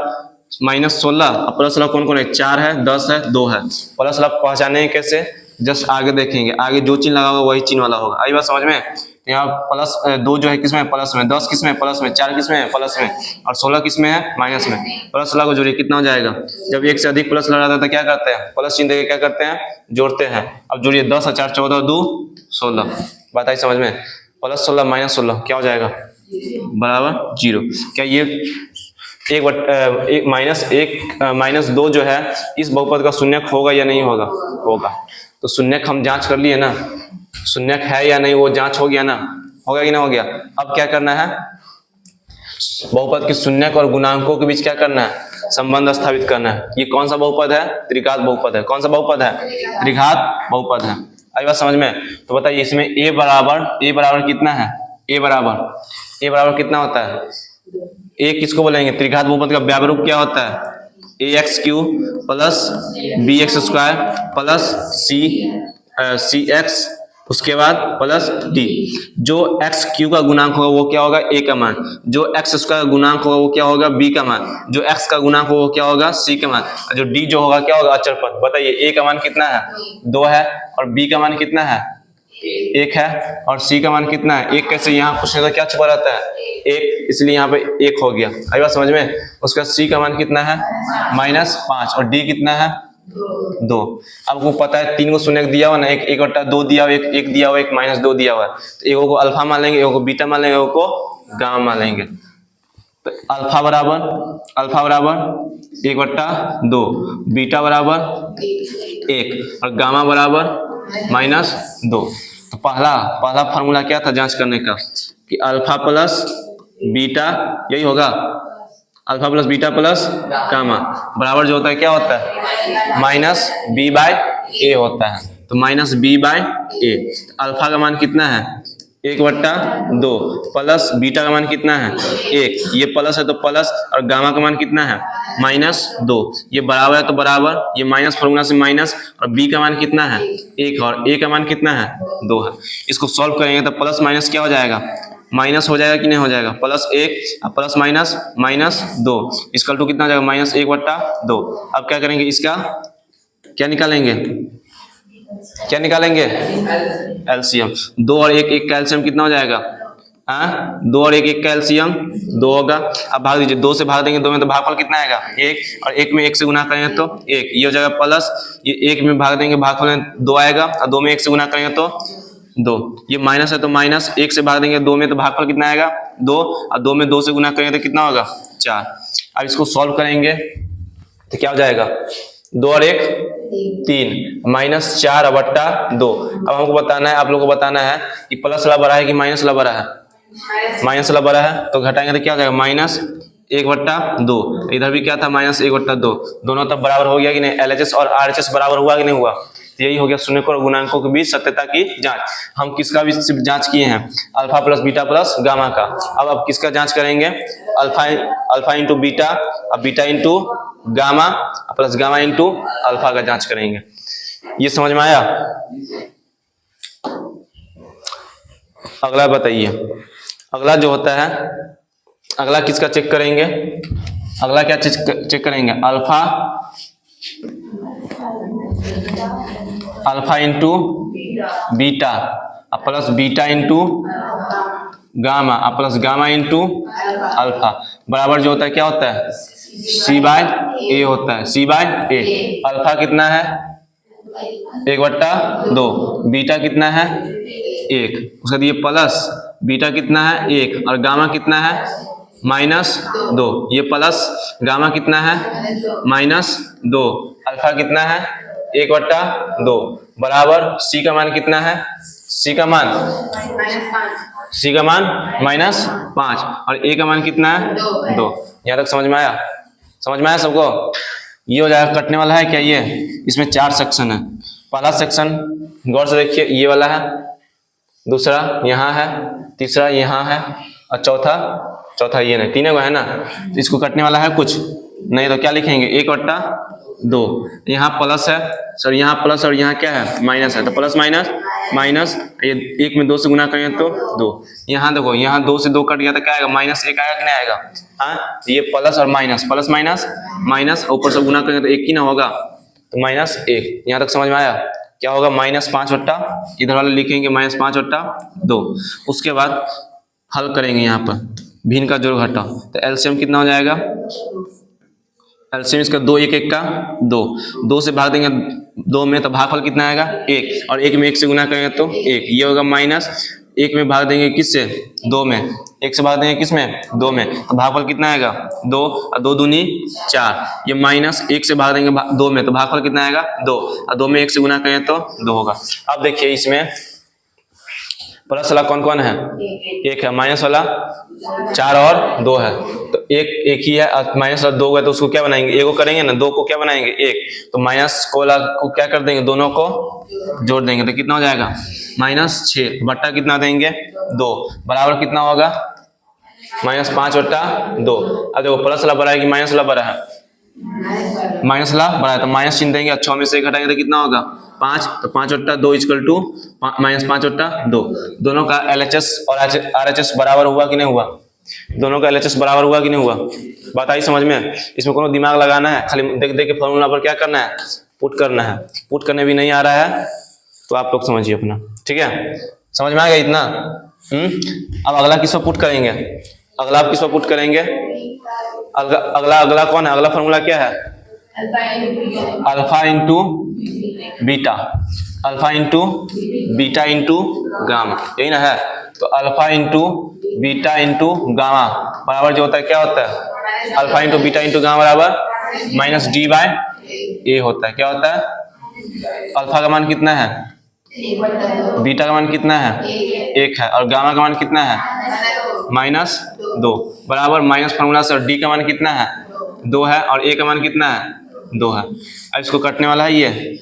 -16, अब प्लस वाला कौन कौन है, 4 है, 10 है, 2 है, प्लस वाला पहचाने कैसे, जस्ट आगे देखेंगे, आगे जो चिन्ह लगा होगा वही चिन्ह वाला होगा। आई बात समझ में, यहाँ प्लस 2 जो है किसमें, प्लस में, 10 किसमें, प्लस में, 4 किसमें, प्लस में, और 16 किसमें है, माइनस में। प्लस वाला को जोड़िए, कितना हो जाएगा, जब एक से अधिक प्लस लगा था तो क्या करते हैं, प्लस चिन्ह देके क्या करते हैं, जोड़ते हैं। अब जोड़िए, 10 और 4 14 2 16, बात आई समझ में, प्लस 16 माइनस 16 क्या हो जाएगा, बराबर 0। क्या ये माइनस 2 जो है इस बहुपद का शून्यक होगा या नहीं होगा, होगा, तो शून्यक हम जांच कर लिए ना, शून्यक है या नहीं वो जांच हो गया ना, हो गया कि ना हो गया। अब क्या करना है, बहुपद के शून्यक और गुणांकों के बीच क्या करना है, संबंध स्थापित करना है। ये कौन सा बहुपद है, त्रिघात बहुपद है, कौन सा बहुपद है, त्रिघात बहुपद है। आई बात समझ में, तो बताइए इसमें a बराबर कितना है, a बराबर कितना होता है, a किसको बोलेंगे, त्रिघात बहुपद का व्यापक रूप क्या होता है, ax³ plus bx² plus cx, उसके बाद प्लस d। जो x³ का गुणांक होगा वो क्या होगा, a का मान, जो x² का गुणांक होगा वो क्या होगा, b का मान, जो x का गुणांक होगा वो क्या होगा, c का मान, जो d जो होगा क्या होगा, अचर पद। बताइए a का मान कितना है, 2 है, और b का मान कितना है, 1 है, और c का मान कितना है, 1। कैसे, यहाँ पूछने का क्या छुपा रहता है, 1, इसलिए यहाँ पे 1 हो गया। आई बात समझ में। उसका c का मान कितना है, -5, और d कितना है, 2। आपको पता है 3 को शून्य दिया हुआ ना, एक 1/2 दिया हुआ, एक दिया हुआ, एक -2 दिया हुआ, तो एक को अल्फा मान लेंगे, एक को बीटा मान लेंगे, एक को गामा मान लेंगे। तो अल्फा बराबर 1/2, बीटा बराबर 1, और गामा बराबर -2। तो पहला फार्मूला क्या था जांच करने का, कि अल्फा प्लस बीटा, यही होगा, alpha plus beta plus gamma बराबर जो होता है क्या होता है, -b/a होता है। तो -b/a, अल्फा का मान कितना है, 1/2, प्लस बीटा का मान कितना है, 1, ये प्लस है तो प्लस, और गामा का मान कितना है, -2, ये बराबर है तो बराबर, ये माइनस फार्मूला से माइनस, और b का मान कितना है, 1, और a का मान कितना है, 2 है। इसको सॉल्व करेंगे तो प्लस माइनस क्या हो जाएगा, माइनस हो जाएगा कि नहीं हो जाएगा, +1 प्लस -2 इक्वल टू कितना हो जाएगा, -1/2। अब क्या करेंगे, इसका क्या निकालेंगे, एलसीएम। 2 और 1 का एलसीएम कितना हो जाएगा, 2 और 1 का एलसीएम 2 होगा। अब भाग दीजिए, 2 से भाग देंगे, 2 में तो भागफल कितना आएगा, 1, और 1 में 1 से गुना करेंगे तो 1, ये हो जाएगा प्लस, ये 1 में भाग देंगे, भागफल 2 आएगा, और 2 में 1 से गुना करेंगे तो 2, ये माइनस है तो माइनस, 1 से भाग देंगे 2 में तो भागफल कितना आएगा 2, और 2 में 2 से गुना करेंगे तो कितना होगा 4। अब इसको सॉल्व करेंगे तो क्या हो जाएगा, 2 और 1 3, -4/2। अब हमको बताना है, आप लोगों को बताना है कि प्लस वाला बड़ा है कि माइनस वाला बड़ा है, माइनस वाला बड़ा है, तो घटाएंगे तो क्या हो जाएगा, -1/2। इधर भी क्या था, -1/2, दोनों तब बराबर हो गया कि नहीं, LHS और RHS बराबर हुआ कि नहीं हुआ। यही हो गया शून्यक और गुणांकों के बीच सत्यता की जांच। हम किसका भी सिर्फ जांच किए हैं, alpha plus beta plus gamma का। अब किसका जांच करेंगे, अल्फा इंटू बीटा, अब beta into gamma plus gamma into alpha का जांच करेंगे। ये समझ में आया। अगला बताइए, अगला जो होता है, अगला किसका चेक करेंगे, अगला क्या चेक करेंगे, alpha into beta plus beta into gamma plus gamma into alpha बराबर जो होता है क्या होता है, C/A होता है, C/A। अल्फा कितना है, 1/2, बीटा कितना है 1, उसके बाद ये प्लस बीटा कितना है 1 और गामा कितना है -2, ये प्लस गामा कितना है -2, अल्फा कितना है 1/2 बराबर सी का मान कितना है, सी का मान -5 और ए का मान कितना है 2। यहाँ तक समझ में आया? समझ में आया सबको? ये हो जाएगा कटने वाला है क्या, ये इसमें 4 सेक्शन है। पहला सेक्शन गौर से देखिए, ये वाला है, दूसरा यहाँ है, तीसरा यहाँ है और चौथा ये नहीं, तीनों है ना। तो इसको कटने वाला है कुछ नहीं, तो क्या लिखेंगे 1/2, यहाँ प्लस है सर, यहाँ प्लस और यहाँ क्या है माइनस है, तो प्लस माइनस ये 1 में 2 से गुना करेंगे तो 2। यहाँ देखो, यहाँ 2 से 2 कट गया तो क्या आएगा -1 आएगा कि नहीं आएगा? हाँ, ये प्लस और माइनस, प्लस माइनस ऊपर से गुना करेंगे तो 1 ही ना होगा, तो -1। यहाँ तक समझ में आया? क्या होगा -5 इधर वाले लिखेंगे -5/2। उसके बाद हल करेंगे यहाँ पर भिन्न का जोड़ घटाओ, तो एलसीएम कितना हो जाएगा? एलसीएम इसका 2 1 1 का 2 से भाग देंगे 2 में तो भागफल कितना आएगा 1, और 1 में 1 से गुना करेंगे तो 1, ये होगा -1 में भाग देंगे किससे 2 में, 1 से भाग देंगे किस में 2 में, तो भागफल कितना आएगा 2 और 2 दूनी 4, ये -1 से भाग देंगे 2 में तो भागफल कितना आएगा 2 और 2 में 1 से गुना करेंगे तो 2 होगा। अब देखिए इसमें प्लस वाला कौन कौन है, 1 है, माइनस वाला 4 और 2 है, तो एक ही है और माइनस वाला 2 है, तो उसको क्या बनाएंगे, 1 को करेंगे ना, 2 को क्या बनाएंगे 1, तो माइनस को क्या कर देंगे, दोनों को जोड़ देंगे तो कितना हो जाएगा -6 बट्टा कितना देंगे 2 बराबर कितना होगा -5/2। अब देखो प्लस वाला बड़ा है कि माइनस वाला बड़ा है, माइनस वाला बड़ा है तो माइनस चिन्ह देंगे, 6 में से 1 घटाएंगे तो कितना होगा 5, तो 5/2 इक्वल टू -5/2। दोनों का LHS और RHS बराबर हुआ कि नहीं हुआ? दोनों का LHS बराबर हुआ कि नहीं हुआ? बात आई समझ में? इसमें कोनो दिमाग लगाना है, खाली देख देख के फॉर्मूला पर क्या करना है, पुट करना है। पुट करने भी नहीं आ रहा है तो आप लोग समझिए अपना, ठीक है? समझ में आ गया इतना? अब अगला किसको पुट करेंगे, अगला आप किसको पुट करेंगे? अगला कौन है, अगला फॉर्मूला क्या है? Alpha into beta, alpha into beta into gamma, यही ना है? तो alpha into beta into gamma बराबर जो होता है क्या होता है, alpha into beta into gamma बराबर -d/a होता है। क्या होता है? अल्फा का मान कितना है, बीटा का मान कितना है 1 है, और गामा का मान कितना है -2 बराबर माइनस फॉर्मूला से डी का मान कितना है 2 है और ए का मान कितना है 2 है। अब इसको कटने वाला है, ये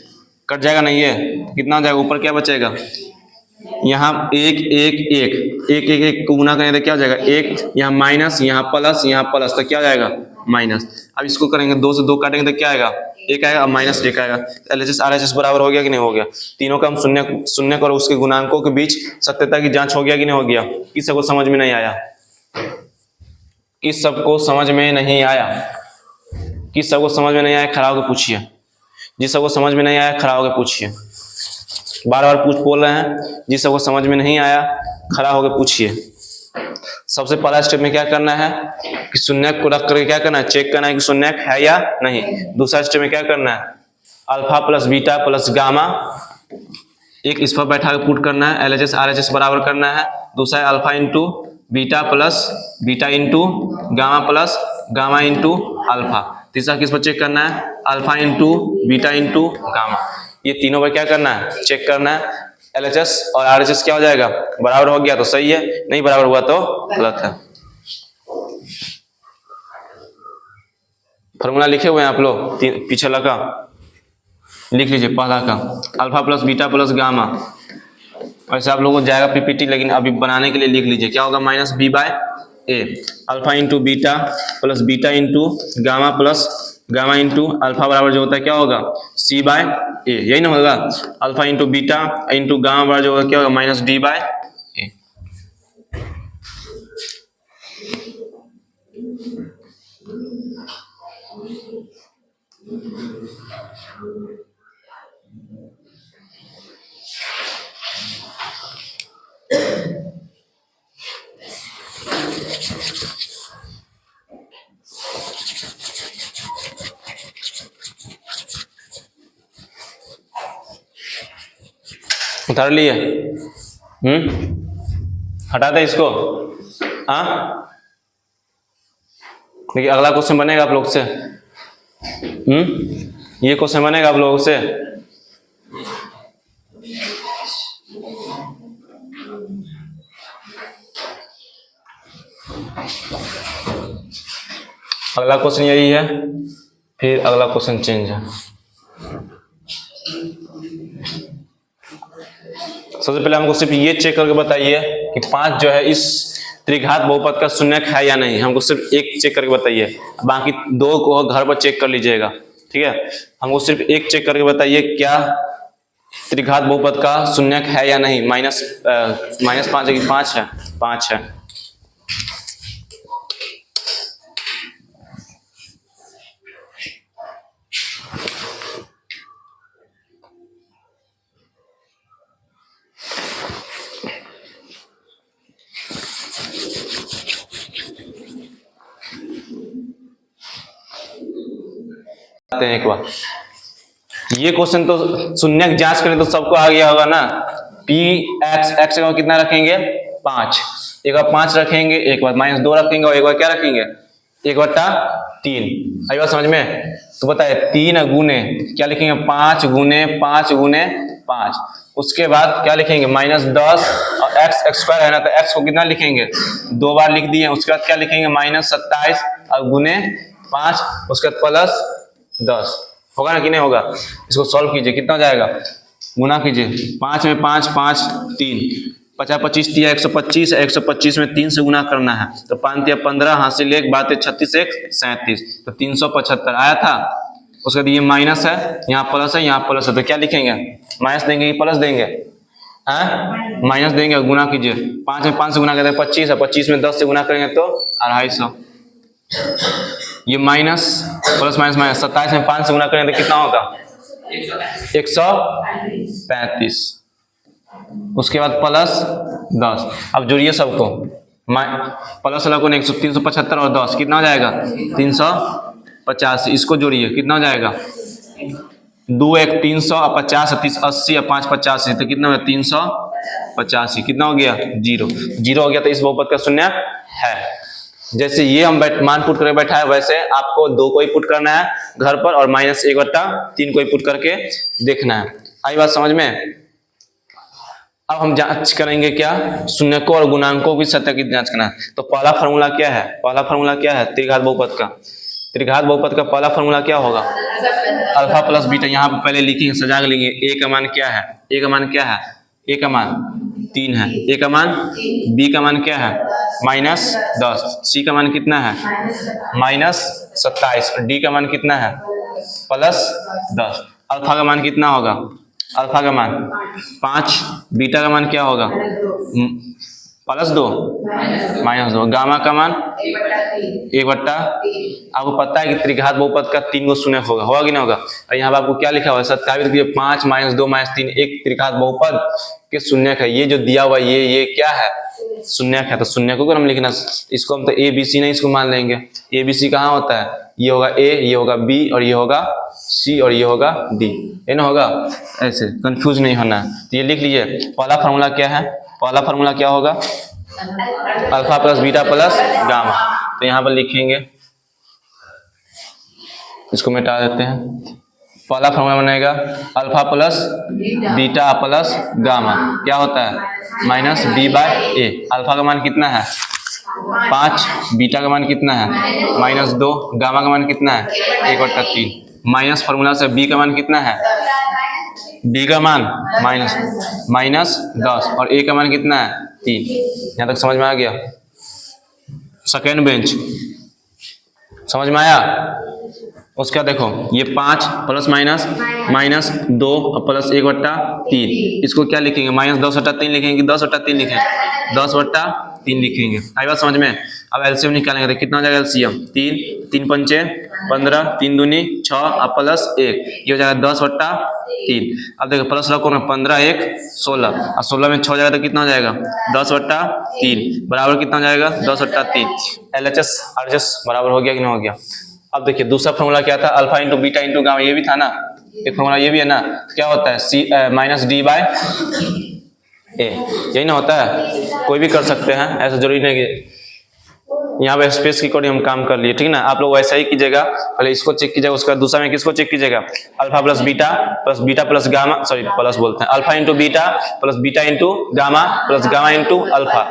कट जाएगा नहीं, ये कितना हो जाएगा, ऊपर क्या बचेगा, यहाँ 1 1 1 1 1 1 को गुना करेंगे तो क्या हो जाएगा 1, यहाँ माइनस, यहाँ प्लस तो क्या हो जाएगा माइनस। अब इसको करेंगे 2 से 2 काटेंगे तो क्या आएगा 1 आएगा, -1 आएगा। LHS RHS बराबर हो गया कि नहीं हो गया? तीनों का हम शून्य और उसके गुणांकों के बीच सत्यता की जांच हो गया कि नहीं हो गया? किस सबको समझ में नहीं आया? किस सबको समझ में नहीं आया? किस सबको समझ में नहीं आया खड़ा होकर पूछिए। जिस सबको समझ में नहीं आया खड़ा होकर पूछिए। बार बार बोल रहे हैं, जिस सबको समझ में नहीं आया खड़ा होकर पूछिए। सबसे पहला स्टेप में क्या करना है कि शून्यक को रख करके क्या करना है, चेक करना है कि शून्यक है या नहीं। दूसरा स्टेप में क्या करना है, alpha plus beta plus gamma एक इस पर बैठा के पुट करना है, LHS RHS बराबर करना है। दूसरा है alpha into beta plus beta into gamma plus gamma into alpha. तीसरा किस पर चेक करना है, alpha into beta into gamma. ये तीनों पर क्या करना है, चेक करना है। LHS और RHS क्या हो जाएगा, बराबर हो गया तो सही है, नहीं बराबर हुआ तो गलत है। फॉर्मूला लिखे हुए हैं आप लोग, पीछे लगा लिख लीजिए। पहला का alpha plus beta plus gamma, वैसे आप लोगों को जाएगा PPT, लेकिन अभी बनाने के लिए लिख लीजिए। क्या होगा -b/a, alpha into beta plus beta into gamma plus gamma into alpha बराबर जो होता है क्या होगा c/a, यही ना होगा। Alpha into beta into gamma बराबर जो होगा क्या होगा -d/a। उतार लिए? हटा दे इसको। हाँ, देखिए अगला क्वेश्चन बनेगा आप लोग से। ये क्वेश्चन बनेगा आप लोगों से। अगला क्वेश्चन यही है, फिर अगला क्वेश्चन चेंज है। सबसे पहले हमको सिर्फ ये चेक करके बताइए कि 5 जो है इस त्रिघात बहुपद का शून्यक है या नहीं। हमको सिर्फ एक चेक करके बताइए, बाकी 2 को घर पर चेक कर लीजिएगा, ठीक है। हमको सिर्फ एक चेक करके बताइए, क्या त्रिघात बहुपद का शून्यक है या नहीं। -5 है कि 5 है? 5 है। एक बार ये क्वेश्चन तो शून्यक जांच करें तो सबको आ गया होगा ना। पी एक्स का कितना रखेंगे? 5। एक बार 5 रखेंगे, एक बार -2 रखेंगे और एक बार क्या रखेंगे? 1/3। आई बात समझ में? तो बताए 3 गुने क्या लिखेंगे? 5 गुने 5 गुने 5। उसके बाद क्या लिखेंगे? -10 और x स्क्वायर है ना, तो x को कितना लिखेंगे? 2 बार लिख दिए। उसके बाद क्या लिखेंगे? -27 और गुने 5, उसके बाद +10। होगा ना कि नहीं होगा? इसको सॉल्व कीजिए, कितना जाएगा? गुना कीजिए। 5 में 5 5 3 50 25 दिया 125 है। 125 में 3 से गुना करना है, तो 5 दिया 15, हासिल 1 बात 36 1 37, तो 375 आया था। उसके बाद ये माइनस है, यहाँ प्लस है, यहाँ प्लस है, तो क्या लिखेंगे? माइनस देंगे कि प्लस देंगे? माइनस देंगे। गुना कीजिए। 5 में 5 से गुना करते हैं 25 है, 25 में 10 से गुना करेंगे तो 250। ये माइनस प्लस माइनस माइनस 27 में 5 से गुना करेंगे तो कितना होगा? 135। उसके बाद +10। अब जोड़िए सबको। प्लस वाला को 375 और 10 कितना हो जाएगा? 385। इसको जोड़िए, कितना हो जाएगा? 2 1 300 और 50 30 80 और 5 85, तो कितना होगा? 385। कितना हो गया? 0 हो गया। तो इस बहुपद का शून्य है। जैसे ये हम मान पुट करके बैठा है, वैसे आपको 2 को ही पुट करना है घर पर और -1/3 को ही पुट करके देखना है। आई बात समझ में? अब हम जांच करेंगे क्या? शून्यकों और गुणांकों की सत्य की जांच करना है। तो पहला फॉर्मूला क्या है? पहला फॉर्मूला क्या है त्रिघात बहुपद का? त्रिघात बहुपद का पहला फॉर्मूला क्या होगा? Alpha plus beta. यहाँ पर पहले लिखेंगे, सजा के लिखेंगे। ए का मान क्या है? ए का मान क्या है? ए का मान 3 है। ए का मान, बी का मान क्या है? -10। सी का मान कितना है? -27। डी का मान कितना है? +10। अल्फा का मान कितना होगा? अल्फा का मान 5। बीटा का मान क्या होगा? +2 -2। गामा का मान 1/3। आपको पता है कि त्रिघात बहुपद का 3 गो शून्यक होगा कि नहीं होगा? और यहाँ पर आपको क्या लिखा हुआ है? सत्यापित कीजिए। 5 -2 -3 एक त्रिघात बहुपद के शून्यक है। ये जो दिया हुआ ये क्या है? शून्यक है। तो शून्यकों को हम लिखना, इसको हम तो ABC नहीं इसको मान लेंगे। ABC कहाँ होता है? ये होगा A, ये होगा B और ये होगा C और ये होगा D। ये ना होगा? ऐसे कंफ्यूज नहीं होना है। तो ये लिख लीजिए। पहला फॉर्मूला क्या है? पहला फॉर्मूला क्या होगा? Alpha plus beta plus gamma. तो यहाँ पर लिखेंगे, इसको मिटा देते हैं। पहला फॉर्मूला बनेगा alpha plus beta plus gamma. क्या होता है? -B/A। अल्फा का मान कितना है? 5। बीटा का मान कितना है? -2। गामा का मान कितना है? 1/3। माइनस फॉर्मूला से बी का मान कितना है? बी का मान -10 और ए का मान कितना है? 3। यहाँ तक समझ में आ गया? सेकेंड बेंच समझ में आया? उसका देखो, ये 5 प्लस माइनस -2 और प्लस 1/3। इसको क्या लिखेंगे? -10/3 लिखेंगे कि 10/3 लिखेंगे? 10/3 लिखेंगे। आई बात समझ में? अब एलसीएम निकालेंगे तो कितना हो जाएगा? एलसीएम 3 3 पंचे 15, 3 दूनी 6 और प्लस 1, ये हो जाएगा 10/3। अब देखो प्लस रखो ना, 15 1 16 और 16 में 6 हो जाएगा तो कितना हो जाएगा? 10/3 बराबर कितना हो जाएगा? 10/3। LHS RHS बराबर हो गया कि नहीं हो गया? अब देखिए दूसरा फॉर्मूला क्या था? Alpha into beta into gamma. ये भी था ना, एक फॉर्मूला ये भी है ना। क्या होता है? -D/, ए, यही ना होता है। कोई भी कर सकते हैं, ऐसा जरूरी नहीं कि यहाँ पे स्पेस की अकॉर्डिंग हम काम कर लिए, ठीक ना। आप लोग वैसा ही कीजिएगा, पहले इसको चेक कीजिएगा, उसके बाद दूसरा में किसको चेक कीजिएगा, alpha plus beta plus gamma, sorry plus बोलते हैं, alpha into beta into gamma plus gamma into alpha.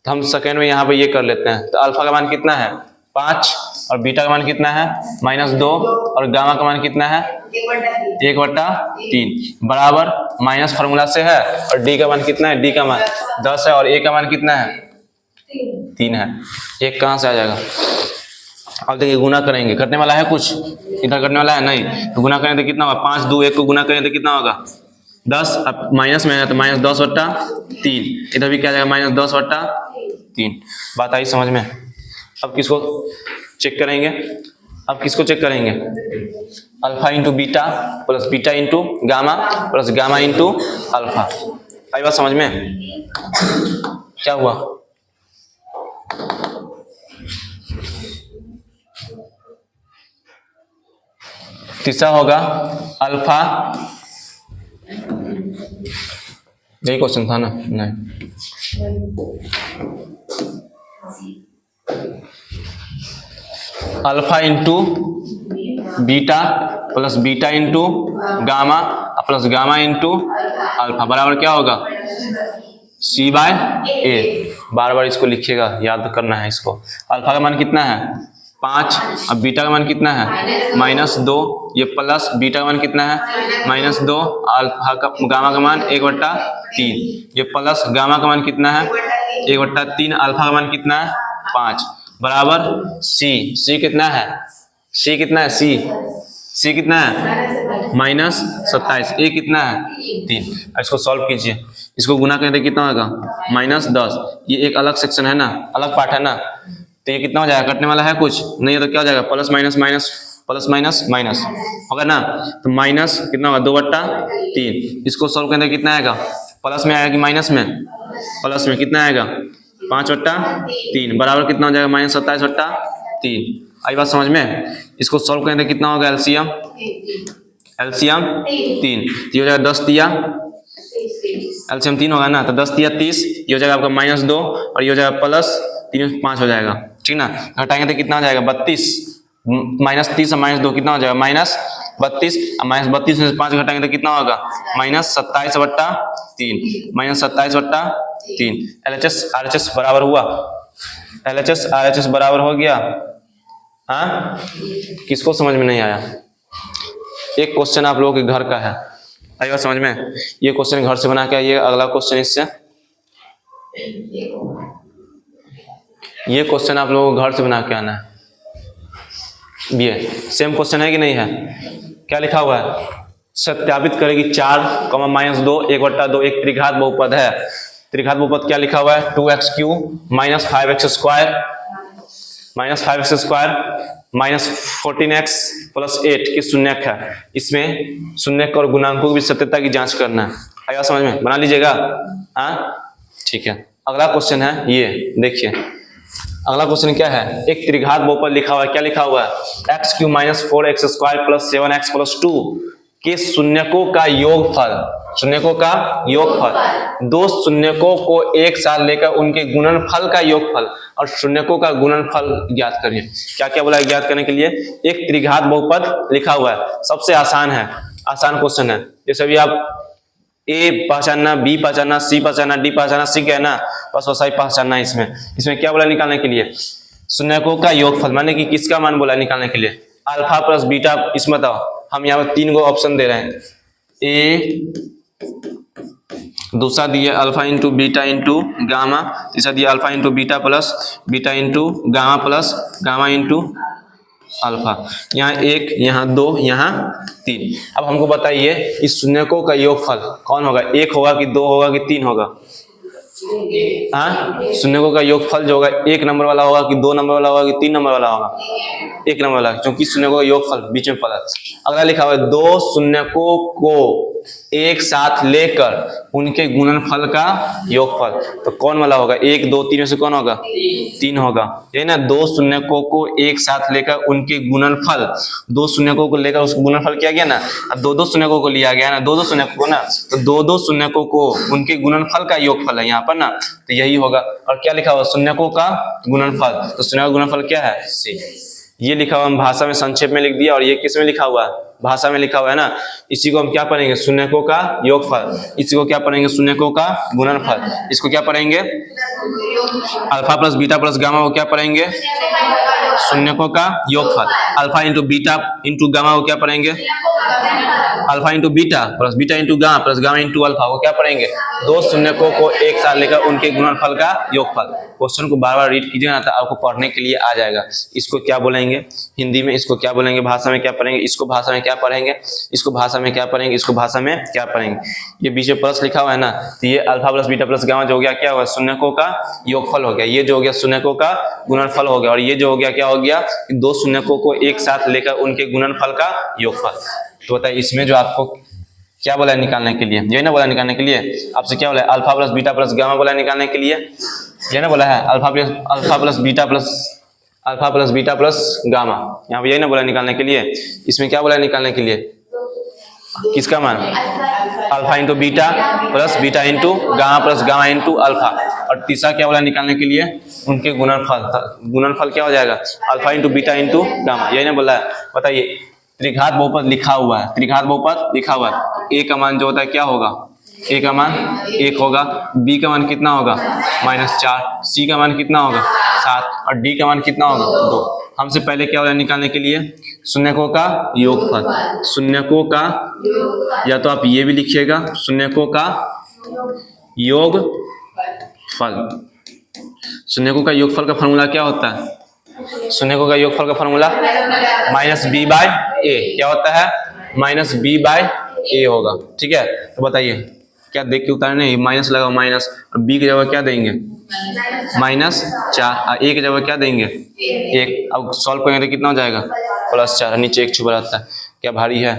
तो हम सेकेंड में यहाँ पे ये कर लेते हैं। तो अल्फा का मान कितना है 5 और बीटा का मान कितना है -2 और गामा का मान कितना है 1/3 बराबर माइनस फार्मूला से है। और डी का मान कितना है, डी का मान 10 है और ए का मान कितना है 3 है। एक कहाँ से आ जाएगा। अब देखिए गुना करेंगे, कटने वाला है कुछ, इधर कटने वाला है नहीं, तो गुना करें तो कितना होगा 5 2 1 को गुना करें तो कितना होगा 10। अब माइनस में है तो -10/3, इधर भी क्या जाएगा -10/3। बात आई समझ में। अब किसको चेक करेंगे, अब किसको चेक करेंगे, alpha into beta plus beta into gamma plus gamma into alpha. आई बात समझ में। क्या हुआ, तीसरा होगा अल्फा, यही क्वेश्चन था ना, नहीं alpha into beta plus beta into gamma plus gamma into alpha बराबर क्या होगा C/A। बार बार इसको लिखिएगा, याद करना है इसको। अल्फा का मान कितना है 5, अब बीटा का मान कितना है -2, ये प्लस बीटा का मान कितना है -2, अल्फा का गामा का मान 1/3, ये प्लस गामा का मान कितना है 1/3, अल्फा का मान कितना है 5 बराबर C कितना है, C कितना है, C कितना है -27, A कितना है 3। इसको सॉल्व कीजिए, इसको गुना करें तो कितना होगा -10। ये एक अलग सेक्शन है ना, अलग पार्ट है ना, तो ये कितना हो जाएगा, कटने वाला है कुछ नहीं है तो क्या हो जाएगा प्लस माइनस होगा ना। तो माइनस कितना होगा 2/3, इसको सॉल्व करें तो कितना आएगा, प्लस में आएगा कि माइनस में, प्लस में कितना आएगा 5/3 बराबर कितना हो जाएगा -27/3। आई बात समझ में। इसको सॉल्व करें तो कितना होगा एलसीएम 3, ये हो जाएगा 10 दिया, एलसीएम 3 होगा ना, तो 10 दिया 30, ये हो जाएगा आपका -2 और ये हो जाएगा प्लस 3 5 हो जाएगा, ठीक ना। घटाएंगे तो कितना हो जाएगा 32, -30 और -2 कितना हो जाएगा -32, -32 में से 5 घटाएंगे तो कितना होगा -27/3 LHS RHS बराबर हुआ, LHS RHS बराबर हो गया। हाँ, किसको समझ में नहीं आया। एक क्वेश्चन आप लोगों के घर का है, आएगा समझ में। ये क्वेश्चन घर से बना के आइए, अगला क्वेश्चन इससे, ये क्वेश्चन आप लोगों को घर से बना के आना है। ये सेम क्वेश्चन है कि नहीं है। क्या लिखा हुआ है, सत्यापित करेगी 4, -2 1/2 एक त्रिघात बहुपद है। त्रिघात बहुपद क्या लिखा हुआ है 2x³ -5x² -14x + 8 की शून्यक है। इसमें शून्यक और गुणांकों की सत्यता की जांच करना है। आया समझ में, बना लीजिएगा। हाँ ठीक है, अगला क्वेश्चन है ये देखिए। अगला क्वेश्चन क्या है, एक त्रिघात बहुपद लिखा हुआ है। क्या लिखा हुआ है x³ -4x² + 7x + 2 के शून्यकों का योगफल, शून्यकों का योगफल, दो शून्यकों को एक साथ लेकर उनके गुणनफल का योगफल और शून्यकों का गुणनफल ज्ञात करिए। क्या क्या बोला है ज्ञात करने के लिए। एक त्रिघात बहुपद लिखा हुआ है, सबसे आसान है, आसान क्वेश्चन है। जैसे भी आप A पहचानना, B पहचानना, C पहचानना, D पहचानना सीख गए ना, बस वैसा ही पहचानना है। इसमें क्या बोला निकालने के लिए, शून्यकों का योगफल, माने कि किसका मान बोला निकालने के लिए, अल्फा प्लस बीटा। इसमें बताओ, हम यहाँ पर 3 गो ऑप्शन दे रहे हैं। ए दूसरा दिया alpha into beta into gamma, तीसरा दिया alpha into beta plus beta into gamma plus gamma into alpha. यहाँ 1, यहाँ 2, यहाँ 3। अब हमको बताइए इस शून्यकों का योगफल कौन होगा, 1 होगा कि 2 होगा कि 3 होगा। हाँ, शून्यकों का योगफल जो होगा 1 नंबर वाला होगा कि 2 नंबर वाला होगा कि 3 नंबर वाला होगा, 1 नंबर वाला, क्योंकि शून्यकों का योगफल बीच में प्लस। अगला लिखा हुआ है दो शून्यकों को एक साथ लेकर उनके गुणनफल का योगफल। तो कौन वाला होगा? 1 2 3 में से कौन होगा? 3 होगा। ये ना दो शून्यकों को एक साथ लेकर उनके गुणनफल, दो शून्यकों को लेकर उसका गुणनफल किया गया ना। अब दो दो शून्यकों को लिया गया ना, दो दो शून्यकों को ना, तो दो दो शून्यकों को उनके गुणनफल का योगफल है यहाँ पर ना, तो यही होगा। और क्या लिखा हुआ? शून्यकों का गुणनफल। तो शून्य का गुणनफल क्या है? C। ये लिखा हुआ हम भाषा में संक्षेप में लिख दिया, और ये किस में लिखा हुआ है? भाषा में लिखा हुआ है ना। इसी को हम क्या पढ़ेंगे? शून्यकों का योगफल। इसी को क्या पढ़ेंगे? शून्यकों का गुणनफल। इसको क्या पढ़ेंगे? Alpha plus beta plus gamma को क्या पढ़ेंगे? शून्यकों का योगफल। Alpha into beta into gamma को क्या पढ़ेंगे? Alpha into beta into gamma plus gamma into alpha को क्या पढ़ेंगे? दो शून्यकों को एक साथ लेकर उनके गुणनफल का योगफल। क्वेश्चन को बार बार रीड कीजिएगा ना, तो आपको पढ़ने के लिए आ जाएगा। इसको क्या बोलेंगे हिंदी में? इसको क्या बोलेंगे भाषा में? क्या पढ़ेंगे? इसको भाषा में क्या पढ़ेंगे? इसको भाषा में क्या पढ़ेंगे? इसको भाषा में क्या पढ़ेंगे? ये बीच में प्लस लिखा हुआ है ना, तो ये alpha plus beta plus gamma जो हो गया क्या होगा? शून्यकों का योगफल हो गया। ये जो हो गया शून्यकों का गुणनफल हो गया। और ये जो हो गया क्या हो गया? दो शून्यकों को एक साथ लेकर उनके गुणनफल का योगफल। तो बताइए इसमें जो आपको क्या बोला है निकालने के लिए? यही ना बोला निकालने के लिए? आपसे क्या बोला है? Alpha plus beta plus gamma बोला निकालने के लिए, यही ना बोला है? Alpha plus beta plus gamma, यहाँ पे यही ना बोला निकालने के लिए। इसमें क्या बोला निकालने के लिए? किसका मान? Alpha into beta into gamma plus gamma into alpha. और तीसरा क्या बोला निकालने के लिए? उनके गुणनफल। गुणनफल क्या हो जाएगा? Alpha into beta into gamma, यही ना बोला है। बताइए त्रिघात बहुपद लिखा हुआ है, त्रिघात बहुपद लिखा हुआ है। ए का मान जो होता है क्या होगा? ए का मान 1 होगा। बी का मान कितना होगा? -4। सी का मान कितना होगा? 7। और डी का मान कितना होगा? 2। हमसे पहले क्या हो रहा है निकालने के लिए? शून्यकों का योगफल। शून्यकों का, या तो आप ये भी लिखिएगा, शून्यकों का योगफल। शून्यकों का योगफल का फॉर्मूला क्या होता है? शून्यकों का योगफल का फॉर्मूला -b/a। क्या होता है? -b/a होगा। ठीक है, तो बताइए क्या देख के उतारने? माइनस लगा, माइनस। और b की जगह क्या देंगे? -4। a की जगह क्या देंगे? 1। अब सॉल्व करेंगे तो कितना हो जाएगा? +4। नीचे 1 छुपा रहता है। क्या भारी है?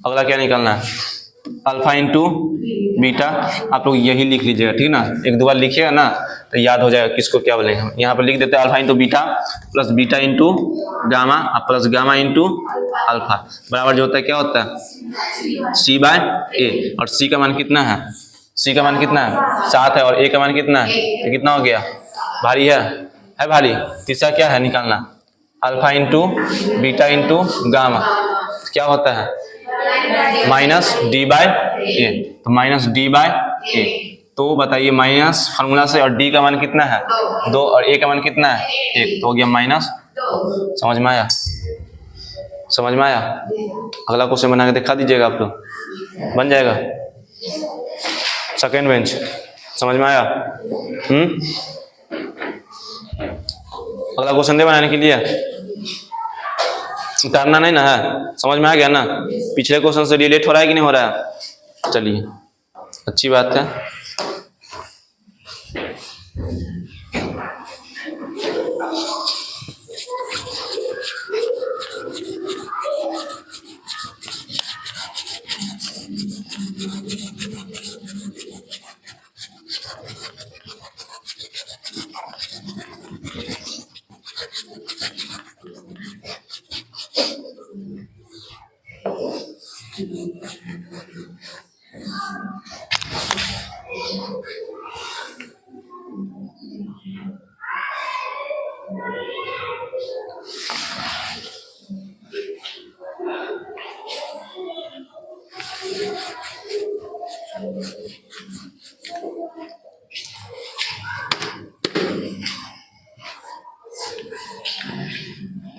अगला क्या निकालना है? Alpha into beta. आप लोग यही लिख लीजिएगा, ठीक है ना? एक दो बार लिखिएगा ना तो याद हो जाएगा किसको क्या बोलेंगे। हम यहाँ पर लिख देते हैं alpha into beta plus beta into gamma plus gamma into alpha बराबर जो होता है क्या होता है? c/a। और c का मान कितना है? c का मान कितना है? 7 है। और a का मान कितना है? तो कितना हो गया? भारी है भारी। तीसरा क्या है निकालना? Alpha into beta into gamma क्या होता है? -d/a। तो -d/a। तो बताइए माइनस फार्मूला से, और d का मान कितना है? 2। और a का मान कितना है? 1। तो हो गया -2। समझ में आया? समझ में आया? अगला क्वेश्चन बना के दिखा दीजिएगा आप लोग, बन जाएगा। सेकेंड बेंच समझ में आया? अगला क्वेश्चन दे बनाने के लिए, उतारना नहीं ना है? समझ में आ गया ना? पिछले क्वेश्चन से रिलेट हो रहा है कि नहीं हो रहा है? चलिए अच्छी बात है।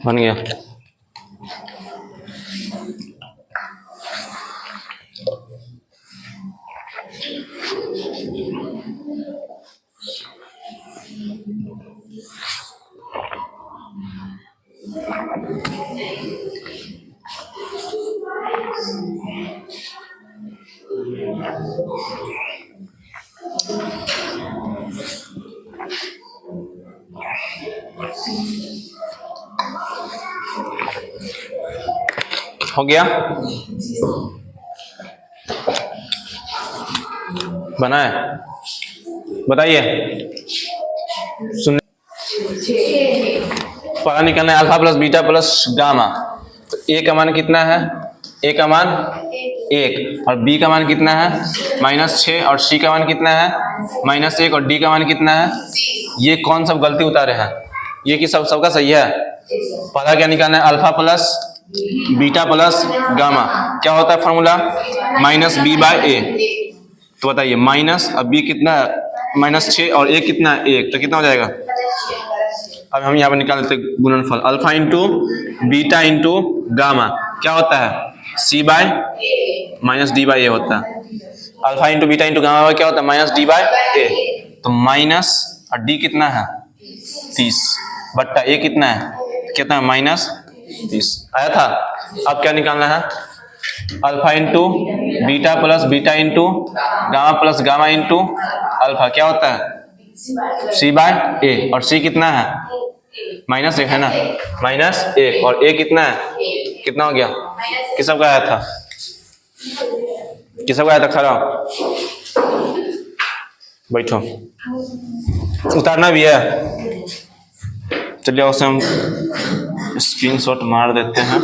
बन गया। हो गया। बना है? बताइए। सुन, पता निकलना है alpha plus beta plus gamma. तो ए का मान कितना है? ए का मान 1 और बी का मान कितना है? -6 और सी का मान कितना है? -1 और डी का मान कितना है? ये कौन सब गलती उतारे हैं? ये कि सबका सही है? पता क्या निकालना है? Alpha plus beta plus gamma क्या होता है फॉर्मूला? -b/a। तो बताइए माइनस, अब बी कितना है? -6 और ए कितना है? 1, तो कितना हो जाएगा? अब हम यहाँ पर निकाल लेते हैं गुणनफल। Alpha into beta into gamma क्या होता है? c/-d/a होता है। Alpha into beta into gamma क्या होता है? -d/a। तो माइनस और डी कितना है? 30 बट्टा ए कितना है? कितना है? -30 आया था। अब क्या निकालना है? Alpha into beta plus beta into gamma plus gamma into alpha क्या होता है? c/a। और c कितना है? -1 है ना? -1 और a कितना है? कितना हो गया? किस सब का आया था? किस सब का आया था? खड़ा बैठो, उतारना भी है। चलिए उसे हम स्क्रीनशॉट मार देते हैं।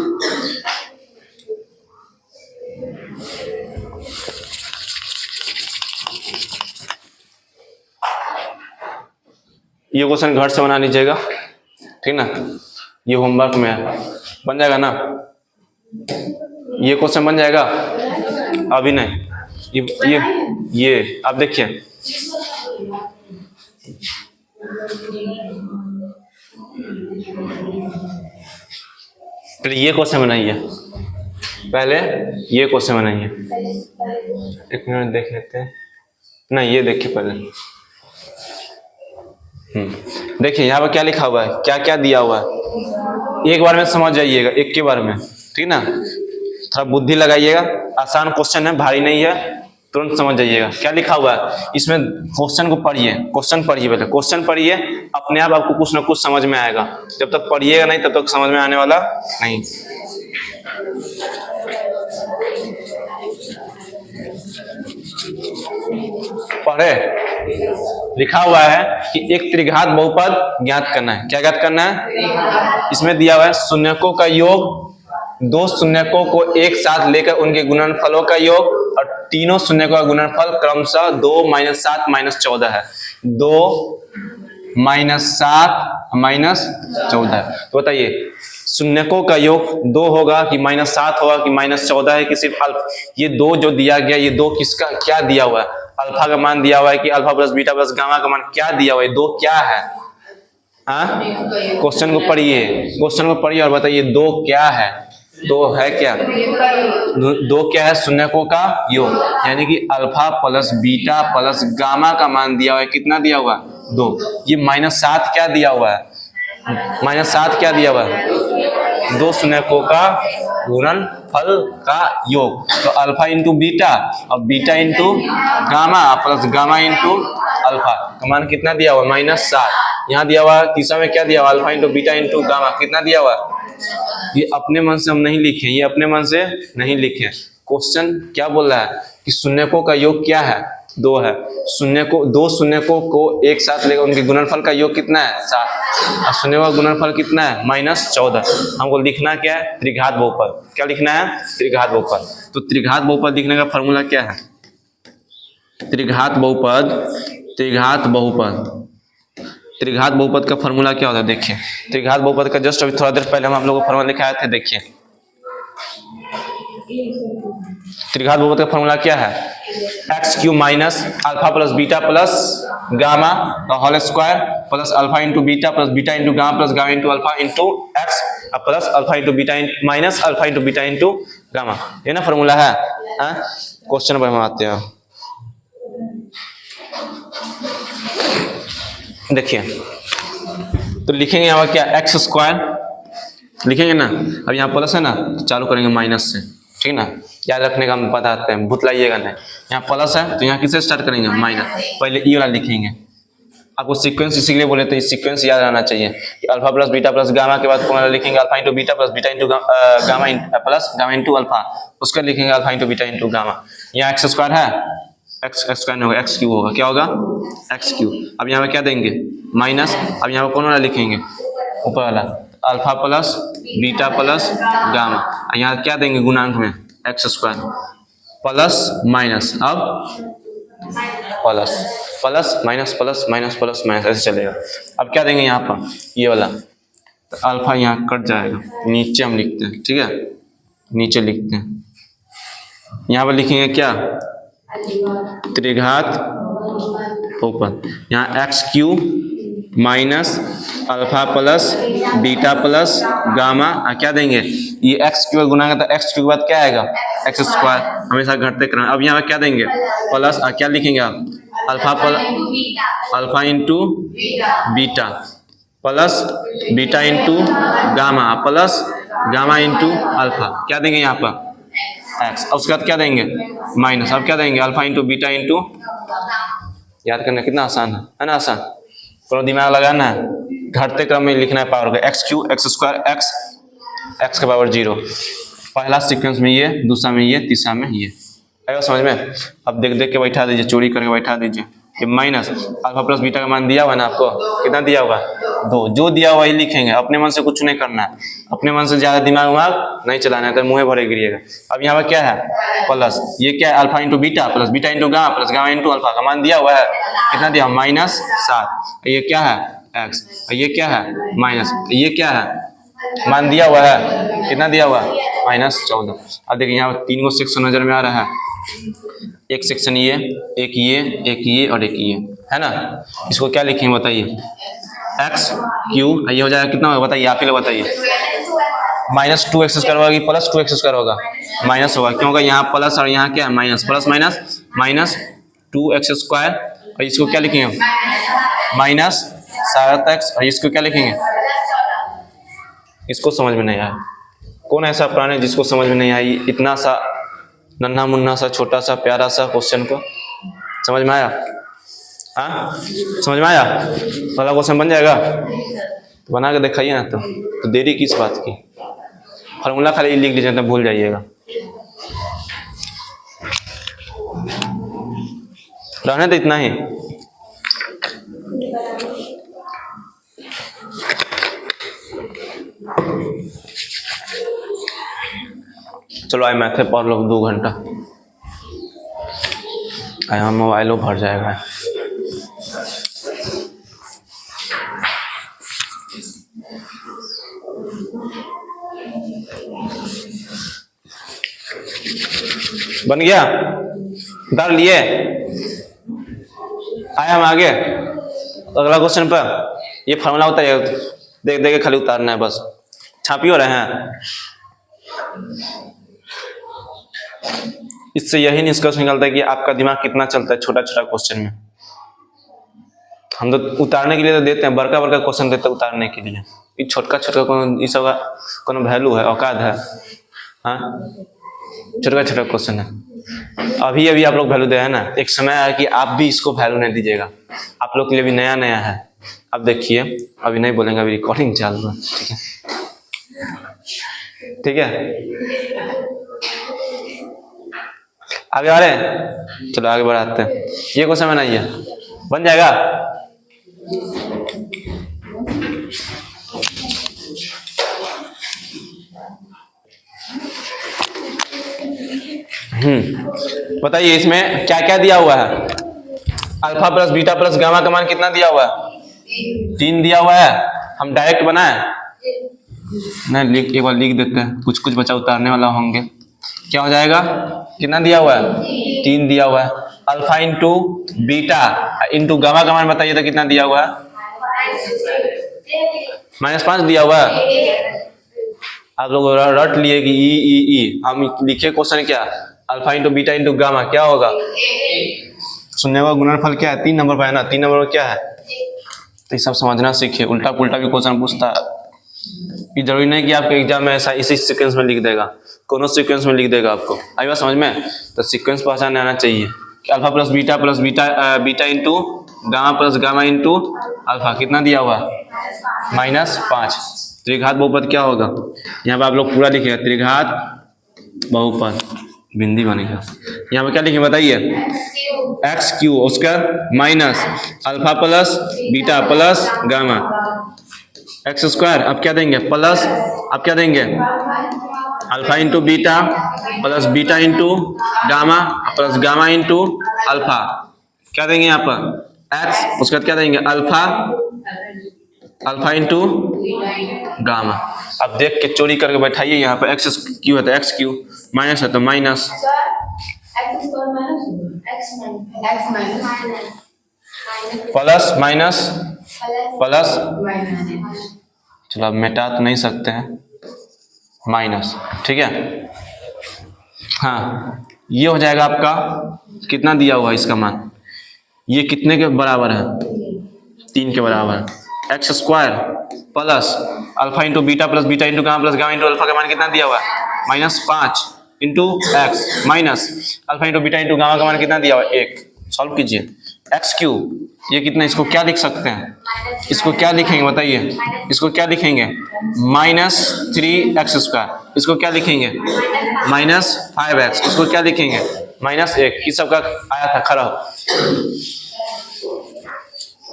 ये क्वेश्चन घर से बना लीजिएगा, ठीक ना? ये होमवर्क में है, बन जाएगा ना? ये क्वेश्चन बन जाएगा? अभी नहीं, ये आप देखिए। पहले ये क्वेश्चन बनाइए, पहले ये क्वेश्चन बनाइए। एक मिनट देख लेते हैं। नहीं, ये देखिए पहले। देखिए यहाँ पर क्या लिखा हुआ है, क्या क्या दिया हुआ है, एक बार में समझ जाइएगा, एक के बार में, ठीक ना? थोड़ा बुद्धि लगाइएगा, आसान क्वेश्चन है, भारी नहीं है, तुरंत समझ जाइएगा क्या लिखा हुआ है इसमें। क्वेश्चन को पढ़िए, क्वेश्चन पढ़िए, पहले क्वेश्चन पढ़िए, अपने आप आपको कुछ ना कुछ समझ में आएगा। जब तक पढ़िएगा नहीं तब तक समझ में आने वाला नहीं। पढ़े, लिखा हुआ है कि एक त्रिघात बहुपद ज्ञात करना है। क्या ज्ञात करना है? इसमें दिया हुआ है शून्यकों का योग, दो शून्यकों को एक साथ लेकर उनके गुणनफलों का योग, और तीनों शून्यकों का गुणनफल क्रमशः 2 - 7 - 14 है। 2 - 7 - 14। तो बताइए शून्यकों का योग 2 होगा कि -7 होगा कि -14 है कि सिर्फ अल्फा? ये 2 जो दिया गया, ये 2 किसका क्या दिया हुआ है? अल्फा का मान दिया हुआ है कि alpha plus beta plus gamma का मान क्या दिया हुआ है? 2 क्या है? क्वेश्चन को पढ़िए, क्वेश्चन को पढ़िए और बताइए 2 क्या है? 2 है क्या? 2 क्या है? शून्यकों का योग, यानी कि alpha plus beta plus gamma का मान दिया हुआ है। कितना दिया हुआ है? 2। ये -7 क्या दिया हुआ है? -7 क्या दिया हुआ है? 2 शून्यकों का गुणनफल का योग। तो अल्फा इंटू बीटा और beta into gamma plus gamma into alpha का मान कितना दिया हुआ? -7। यहाँ दिया हुआ तीसरा में क्या दिया हुआ? Alpha into beta into gamma कितना दिया हुआ? ये अपने मन से हम नहीं लिखे, ये अपने मन से नहीं लिखे। क्वेश्चन क्या बोल रहा है कि शून्यकों का योग क्या है? 2 है। दो शून्यकों को एक साथ लेकर उनके गुणनफल का योग कितना है? 7। और शून्य का गुणनफल कितना है? -14। हमको लिखना क्या है? त्रिघात बहुपद। क्या लिखना है? त्रिघात बहुपद। तो त्रिघात बहुपद लिखने का फॉर्मूला क्या है? त्रिघात बहुपद, त्रिघात बहुपद, त्रिघात बहुपद का फॉर्मूला क्या होता है? देखिए त्रिघात बहुपद का जस्ट अभी थोड़ा देर पहले हम लोग को फॉर्मूला लिखाए थे। देखिए त्रिघात बहुपद का फॉर्मूला क्या है? x³ minus alpha plus beta plus gamma का whole square plus alpha into beta plus beta into gamma plus gamma into alpha into X plus alpha into beta minus alpha into beta into gamma. ये ना formula है। Question पर हम आते हैं। देखिए तो लिखेंगे यहाँ क्या? x² लिखेंगे ना। अब यहाँ प्लस है ना, तो चालू करेंगे माइनस से, ठीक ना? याद रखने का हम बताते हैं, भुतलाइएगा नहीं। यहाँ प्लस है तो यहाँ किससे स्टार्ट करेंगे? माइनस। पहले ई वाला लिखेंगे। आपको सीक्वेंस इसीलिए बोले तो इस सीक्वेंस याद रहना चाहिए कि alpha plus beta plus gamma के बाद फॉर्मूला लिखेंगे alpha into beta plus beta into gamma plus gamma into alpha. उसका लिखेंगे alpha into beta into gamma. यहाँ x² है, एक्स स्क्वायर नहीं होगा, एक्स क्यू होगा। क्या होगा? X Q. अब यहाँ पे क्या देंगे? माइनस। अब यहाँ पे कौन वाला लिखेंगे? ऊपर वाला, alpha plus beta plus gamma. यहाँ क्या देंगे गुणांक में? एक्स स्क्वायर प्लस माइनस, अब plus plus minus plus minus plus minus, ऐसे चलेगा। अब क्या देंगे यहाँ पर? ये वाला, तो अल्फा यहाँ कट जाएगा, नीचे हम लिखते हैं, ठीक है, नीचे लिखते हैं। यहाँ पर लिखेंगे क्या? त्रिघात बहुपद। यहाँ x Q minus alpha plus beta plus gamma, क्या देंगे? ये एक्स क्यू गुना का, तो एक्स क्यू के बाद क्या आएगा? एक्स स्क्वायर, हमेशा घटते क्रम। अब यहाँ क्या देंगे? प्लस, क्या लिखेंगे आप? Alpha plus alpha into beta plus beta into gamma plus gamma into alpha. क्या देंगे यहाँ पर? एक्स। अब उसके बाद क्या देंगे? माइनस। अब क्या देंगे? अल्फा इंटू बीटा इंटू, याद करना कितना आसान है ना? आसान, थोड़ा दिमाग लगाना है, घटते क्रम में लिखना है पावर का। X Q x square x, x का पावर 0। पहला सीक्वेंस में ये, दूसरा में ये, तीसरा में ये। आएगा समझ में? अब देख देख के बैठा दीजिए, चोरी करके बैठा दीजिए। ये माइनस अल्फा प्लस बीटा का मान दिया हुआ है ना आपको? कितना दिया हुआ? 2। जो दिया हुआ ही लिखेंगे, अपने मन से कुछ नहीं करना है, अपने मन से ज्यादा दिमाग नहीं चलाना है, तो मुँह भरे गिरिएगा। अब यहाँ पर क्या है? प्लस, ये क्या है? Alpha into beta plus beta into gamma plus gamma into alpha का मान दिया हुआ है, कितना दिया? -7। ये क्या है? एक्स। ये क्या है? माइनस। ये क्या है? मान दिया हुआ है, कितना दिया हुआ? -14। अब देखिए यहाँ 3 गो सेक्शन नजर में आ रहा है। एक सेक्शन ये, एक ये, एक ये और एक ये, है ना? इसको क्या लिखेंगे बताइए? एक्स क्यू, ये हो जाएगा कितना होगा बताइए? आप ही लोग बताइए। -2x² होगा कि +2x² होगा? माइनस होगा, क्योंकि यहाँ प्लस और यहाँ क्या है? Minus. Plus minus minus 2x²। और इसको क्या लिखेंगे? -7x। और इसको क्या लिखेंगे? इसको समझ में नहीं आया? कौन ऐसा प्राणी जिसको समझ में नहीं आई? इतना सा नन्हा मुन्ना सा छोटा सा प्यारा सा क्वेश्चन को समझ में आया? हाँ, समझ में आया? वाला क्वेश्चन बन जाएगा, तो बना के दिखाइए ना। तो देरी किस बात की? फॉर्मूला खाली लिख लीजिए, तो भूल जाइएगा। रहने तो इतना ही। चलो आए मैथ पढ़ लो 2 घंटा, यहाँ मोबाइलों भर जाएगा। बन गया? उतार लिए? आए हम आगे अगला क्वेश्चन पर। ये फॉर्मूला होता है, देख देख के खाली उतारना है बस। छापी हो रहे हैं? इससे यही निष्कर्ष निकलता है कि आपका दिमाग कितना चलता है छोटा छोटा क्वेश्चन में। हम तो उतारने के लिए तो देते हैं, बड़का बड़का क्वेश्चन देते हैं उतारने के लिए। ये छोटका छोटका कौन, इस सब का कोनो वैल्यू है? औकात है? हाँ, छोटा छोटा क्वेश्चन है। अभी अभी आप लोग वैल्यू दे है ना, एक समय है कि आप भी इसको वैल्यू नहीं दीजिएगा। आप लोग के लिए भी नया नया है। अब देखिए, अभी नहीं बोलेंगे, अभी रिकॉर्डिंग चालू है। ठीक है, ठीक है, आगे आ रहे हैं? चलो आगे बढ़ाते हैं। ये क्वेश्चन बनाइए, बन जाएगा? बताइए इसमें क्या क्या दिया हुआ है? Alpha plus beta plus gamma का मान कितना दिया हुआ है? 3 दिया हुआ है। हम डायरेक्ट बनाए नहीं, लिख एक बार लिख देते हैं, कुछ कुछ बचा उतारने वाला होंगे। क्या हो जाएगा? कितना दिया हुआ है? 3 दिया हुआ है। Alpha into beta into gamma का मान बताइए तो कितना दिया हुआ है? -5 दिया हुआ है। आप लोग रट लिए कि ई। हम लिखे क्वेश्चन क्या? Alpha into beta into gamma क्या होगा? सुनने का गुणनफल क्या है? 3 नंबर पर है ना, 3 नंबर पर क्या है? तो ये सब समझना सीखिए। उल्टा पुल्टा भी क्वेश्चन पूछता है, ये जरूरी नहीं कि आपके एग्जाम में ऐसा इसी सीक्वेंस में लिख देगा, कोनो सीक्वेंस में लिख देगा आपको। आई बात समझ में? तो सीक्वेंस पहचान आना चाहिए कि alpha plus beta beta into gamma plus gamma into alpha कितना दिया हुआ? -5। त्रिघात बहुपद क्या होगा? यहाँ पर आप लोग पूरा लिखिएगा, त्रिघात बहुपद, बिंदी बनेगा। यहाँ पर क्या लिखेंगे बताइए? एक्स क्यू उसका minus alpha plus beta plus gamma x square. अब क्या देंगे प्लस, अब क्या देंगे alpha into beta plus beta into gamma plus gamma into alpha. क्या देंगे यहाँ पर एक्स, उसके बाद क्या देंगे अल्फा, अल्फा इंटू गामा। अब देख के चोरी करके बैठाइए यहाँ पर एक्स क्यू है तो एक्स क्यू, माइनस है तो माइनस, प्लस माइनस प्लस, चलो अब मिटा तो नहीं सकते हैं, माइनस, ठीक है। हाँ ये हो जाएगा आपका, कितना दिया हुआ है इसका मान, ये कितने के बराबर है 3 के बराबर। X square plus alpha into beta plus beta into gamma plus gamma into alpha का मान कितना दिया हुआ है -5 into x minus alpha into beta into gamma का मान कितना दिया हुआ है 1। सॉल्व कीजिए। एक्स क्यू ये कितना, इसको क्या लिख सकते हैं, इसको क्या लिखेंगे बताइए, इसको क्या लिखेंगे -3x स्क्वायर, इसको क्या लिखेंगे -5x, इसको क्या लिखेंगे -1। इस सब का आया था खड़ा हो।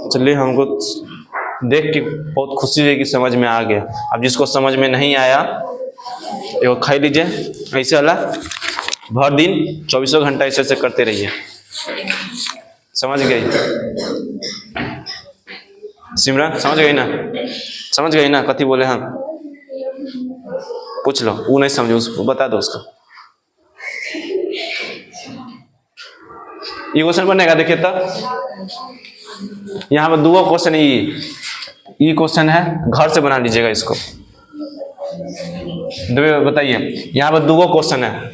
चलिए हमको देख के बहुत खुशी हुई कि समझ में आ गया। अब जिसको समझ में नहीं आया वो खाई लीजिए ऐसे वाला, भर दिन 24 घंटा ऐसे करते रहिए। समझ गई सिमरन, समझ गई ना, समझ गई ना कथी बोले हम, पूछ लो, वो नहीं समझे उसको बता दो उसको। ये क्वेश्चन बनेगा देखिए तब, यहाँ पर 2 क्वेश्चन, ये क्वेश्चन है, घर से बना लीजिएगा इसको। बताइए यहाँ पर 2 क्वेश्चन है,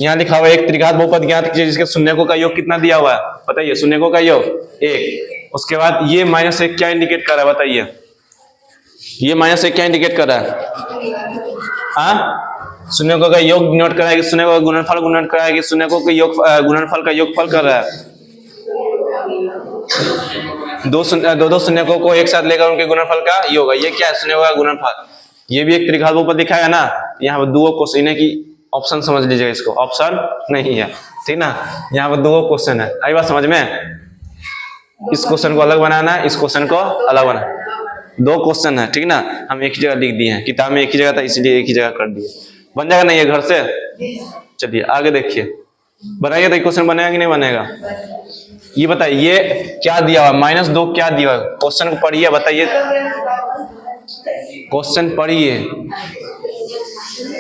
यहाँ लिखा हुआ है एक त्रिघात बहुपद ज्ञात कीजिए जिसके शून्यकों का योग कितना दिया हुआ है, बताइए शून्यकों का योग 1। उसके बाद ये -1 क्या इंडिकेट कर रहा है बताइए, ये -1 क्या इंडिकेट कर रहा है, हाँ शून्यकों का योग डिनोट कर रहा है कि शून्यकों का गुणनफल डिनोट कर रहा है कि शून्यकों के योग गुणनफल का योगफल कर रहा है। दो शून्यकों को एक साथ लेकर उनके गुणनफल का योग है, ये क्या है शून्यकों का गुणनफल। ये भी एक त्रिघात बहुपद दिखाया ना, यहाँ पर 2 क्वेश्चन है कि ऑप्शन समझ लीजिएगा इसको, ऑप्शन नहीं है ठीक ना। यहाँ पर 2 क्वेश्चन है, आई बात समझ में। इस क्वेश्चन को अलग बनाना है, इस क्वेश्चन को अलग बनाना, 2 क्वेश्चन है ठीक ना। हम एक ही जगह लिख दिए हैं, किताब में एक ही जगह था इसलिए एक ही जगह कर दिए। बन जाएगा नहीं है घर से। चलिए आगे देखिए, बनाइए तो क्वेश्चन बनेगा कि नहीं बनेगा। ये बताइए ये क्या दिया हुआ -2 क्या दिया हुआ, क्वेश्चन को पढ़िए बताइए, क्वेश्चन पढ़िए,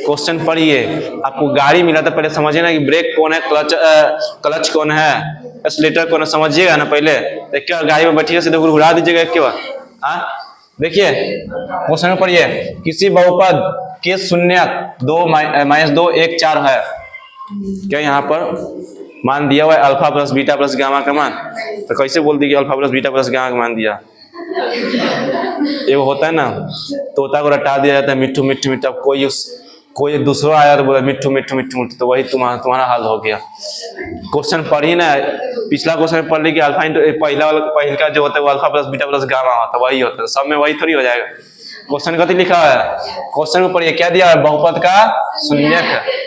क्वेश्चन पढ़िए। आपको गाड़ी मिला था पहले समझिए ना कि ब्रेक कौन है, क्लच कौन है, एक्सीलरेटर कौन है, समझिएगा ना पहले। एक गाड़ी में बैठिए सीधे घुरा दीजिएगा एक बार। हाँ देखिए क्वेश्चन में पढ़िए, किसी बहुपद के शून्यक 2 -2 1 4 है, क्या यहाँ पर मान दिया हुआ है alpha plus beta plus gamma का मान, तो कैसे बोल दी कि alpha plus beta plus gamma का मान दिया। ये होता है ना तोता को रटा दिया जाता है मिट्ठू मिट्ठू मिट्ठू, कोई दूसरा आया तो बोला मिट्ठू मिट्ठू मिट्ठू मिट्ठू, तो वही तुम्हारा हाल हो गया। क्वेश्चन पढ़ी ना, पिछला क्वेश्चन पढ़ ली कि अल्फा इंटू पहले का जो होता है वो alpha plus beta plus gamma होता है, वही होता है, सब में वही थोड़ी हो जाएगा। क्वेश्चन कथी लिखा है, क्वेश्चन को पढ़िए क्या दिया है, बहुपद का शून्यक,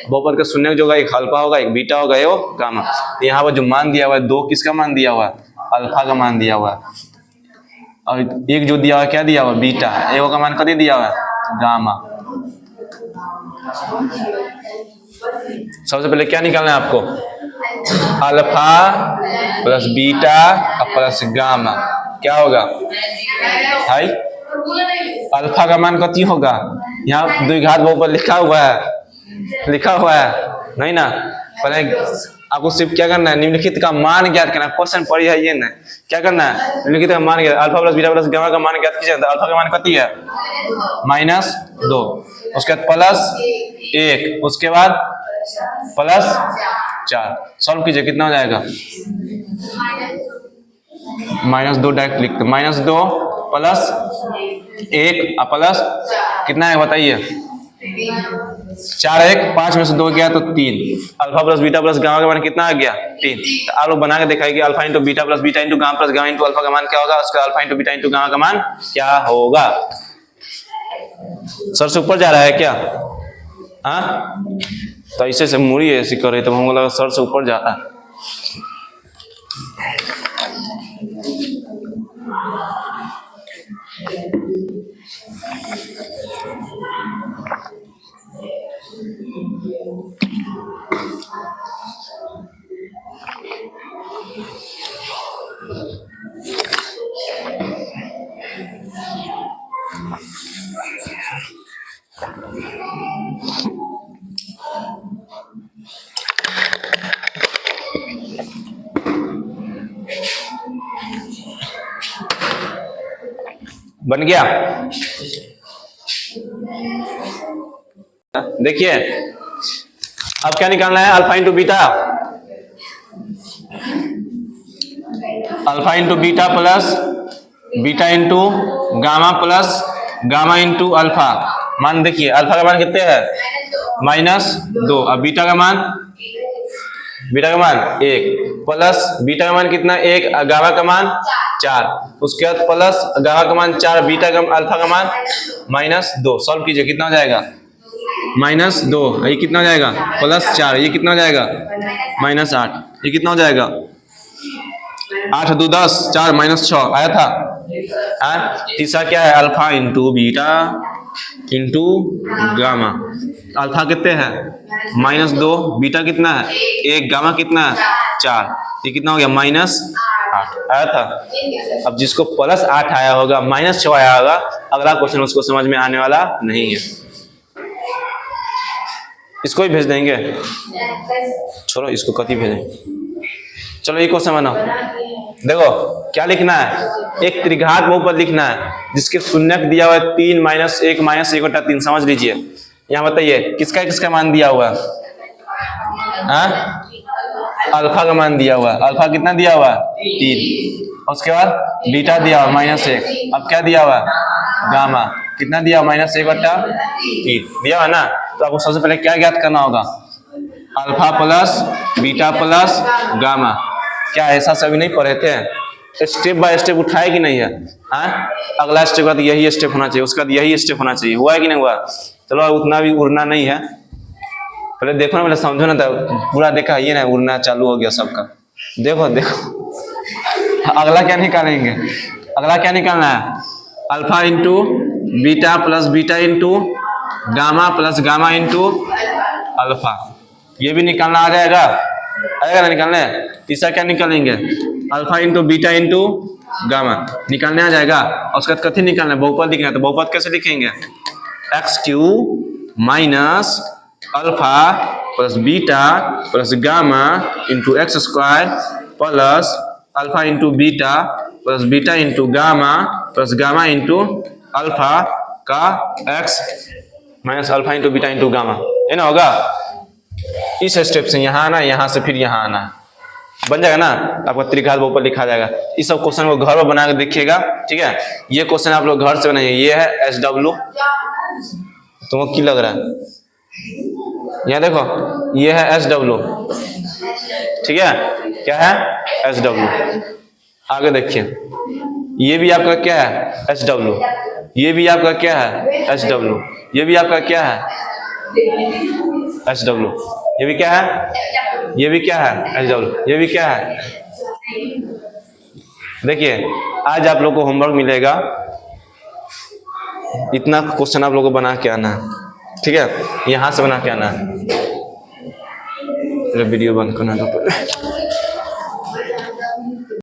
बहुपद का शून्यक जो होगा एक अल्फा होगा एक बीटा होगा एक गामा। यहाँ पर जो मान दिया हुआ है 2 किसका मान दिया हुआ है, अल्फा का मान दिया हुआ है, और एक जो दिया हुआ है क्या दिया हुआ है बीटा, एक का मान कथी दिया हुआ है गामा। सबसे पहले क्या निकालना है आपको, alpha plus beta plus gamma, क्या होगा भाई, अल्फा का मान कथी होगा, यहाँ द्विघात बहुपद लिखा हुआ है नहीं ना। पहले आपको सिर्फ क्या करना है, निम्नलिखित का मान ज्ञात करना है, क्वेश्चन पढ़िए ये ना, क्या करना है निम्नलिखित का मान ज्ञात, alpha plus beta plus gamma का मान ज्ञात कीजिए। अल्फा का मान कथी है -2, उसके बाद +1, उसके बाद +4। सॉल्व कीजिए कितना हो जाएगा, -2 डायरेक्ट लिखते, -2 प्लस 1 प्लस कितना है बताइए, 4 1 5 में से 2 गया तो 3। Alpha plus beta plus gamma का मान कितना आ गया 3। तो आप लोग बना के दिखाइए कि alpha into beta plus beta into gamma plus gamma into alpha का मान क्या होगा, उसका alpha into beta into gamma का मान क्या होगा। सर से ऊपर जा रहा है क्या, हाँ तो ऐसे से मुड़ी ऐसी करे तो हमको लगा सर से ऊपर जा रहा है। बन गया। देखिए अब क्या निकालना है, alpha into beta, alpha into beta plus beta into gamma plus gamma into alpha. मान देखिए अल्फा का मान कितने है, -2, अब बीटा का मान 1 प्लस बीटा का मान कितना 1, गामा का मान 4, उसके बाद प्लस गामा का मान 4, बीटा का अल्फा का मान -2। सॉल्व कीजिए कितना हो जाएगा, -2, ये कितना हो जाएगा +4, ये कितना हो जाएगा -8, ये कितना हो जाएगा 8 2 10, 4 -6 आया था। तीसरा क्या है, alpha into beta into gamma. Alpha कितने हैं -2, बीटा कितना है 1, गामा कितना है 4, ये कितना हो गया -8 आया था। अब जिसको +8 आया होगा -6 आया होगा, अगला क्वेश्चन उसको समझ में आने वाला नहीं है, इसको ही भेज देंगे, छोड़ो इसको कति भेजें। चलो ये क्वेश्चन बनाओ। देखो क्या लिखना है, एक त्रिघात बहुपद लिखना है जिसके शून्यक दिया हुआ है 3 -1 -1/3। समझ लीजिए, यहाँ बताइए किसका किसका मान दिया हुआ है, अल्फा का मान दिया हुआ है, अल्फा कितना दिया हुआ है 3, उसके बाद बीटा दिया हुआ -1, अब क्या दिया हुआ गामा कितना दिया हुआ -1/3 दिया हुआ ना। तो आपको सबसे पहले क्या ज्ञात करना होगा, alpha plus beta plus gamma. क्या ऐसा सभी नहीं पढ़े थे, स्टेप बाय स्टेप उठाए कि नहीं है, अगला स्टेप का यही स्टेप होना चाहिए, उसका यही स्टेप होना चाहिए, हुआ है कि नहीं हुआ। चलो उतना भी उड़ना नहीं है, पहले देखो ना, पहले समझो ना, तो पूरा देखा ये ना उड़ना चालू हो गया सबका। देखो देखो अगला क्या निकालेंगे, अगला क्या निकालना है, alpha into beta plus beta into gamma plus gamma into alpha, ये भी निकालना आ जाएगा, आएगा ना निकालने। तीसरा क्या निकालेंगे, alpha into beta into gamma निकालने आ जाएगा। और उसका कथी निकालना है, बहुपद लिखना है, तो बहुपद कैसे लिखेंगे, x³ minus alpha plus beta plus gamma into x² plus alpha into beta plus beta into gamma plus gamma into alpha का x minus alpha into beta into gamma, है ना। होगा इस स्टेप से यहाँ आना, यहाँ से फिर यहाँ आना, बन जाएगा ना, आपका त्रिघात बहुपद लिखा जाएगा। इस सब क्वेश्चन को घर में बना के देखिएगा, ठीक है। ये क्वेश्चन आप लोग घर से बनाइए। ये है SW, तुमको की लग रहा है, यहाँ देखो ये है SW, ठीक है, क्या है SW। आगे देखिए ये भी आपका क्या है SW, ये भी आपका क्या है SW, ये भी आपका क्या है SW, ये भी क्या है, ये भी क्या है SW, ये भी क्या है। देखिए आज आप लोग को होमवर्क मिलेगा, इतना क्वेश्चन आप लोग को बना के आना है, ठीक है, यहाँ से बना के आना है। वीडियो बंद करना तो पहले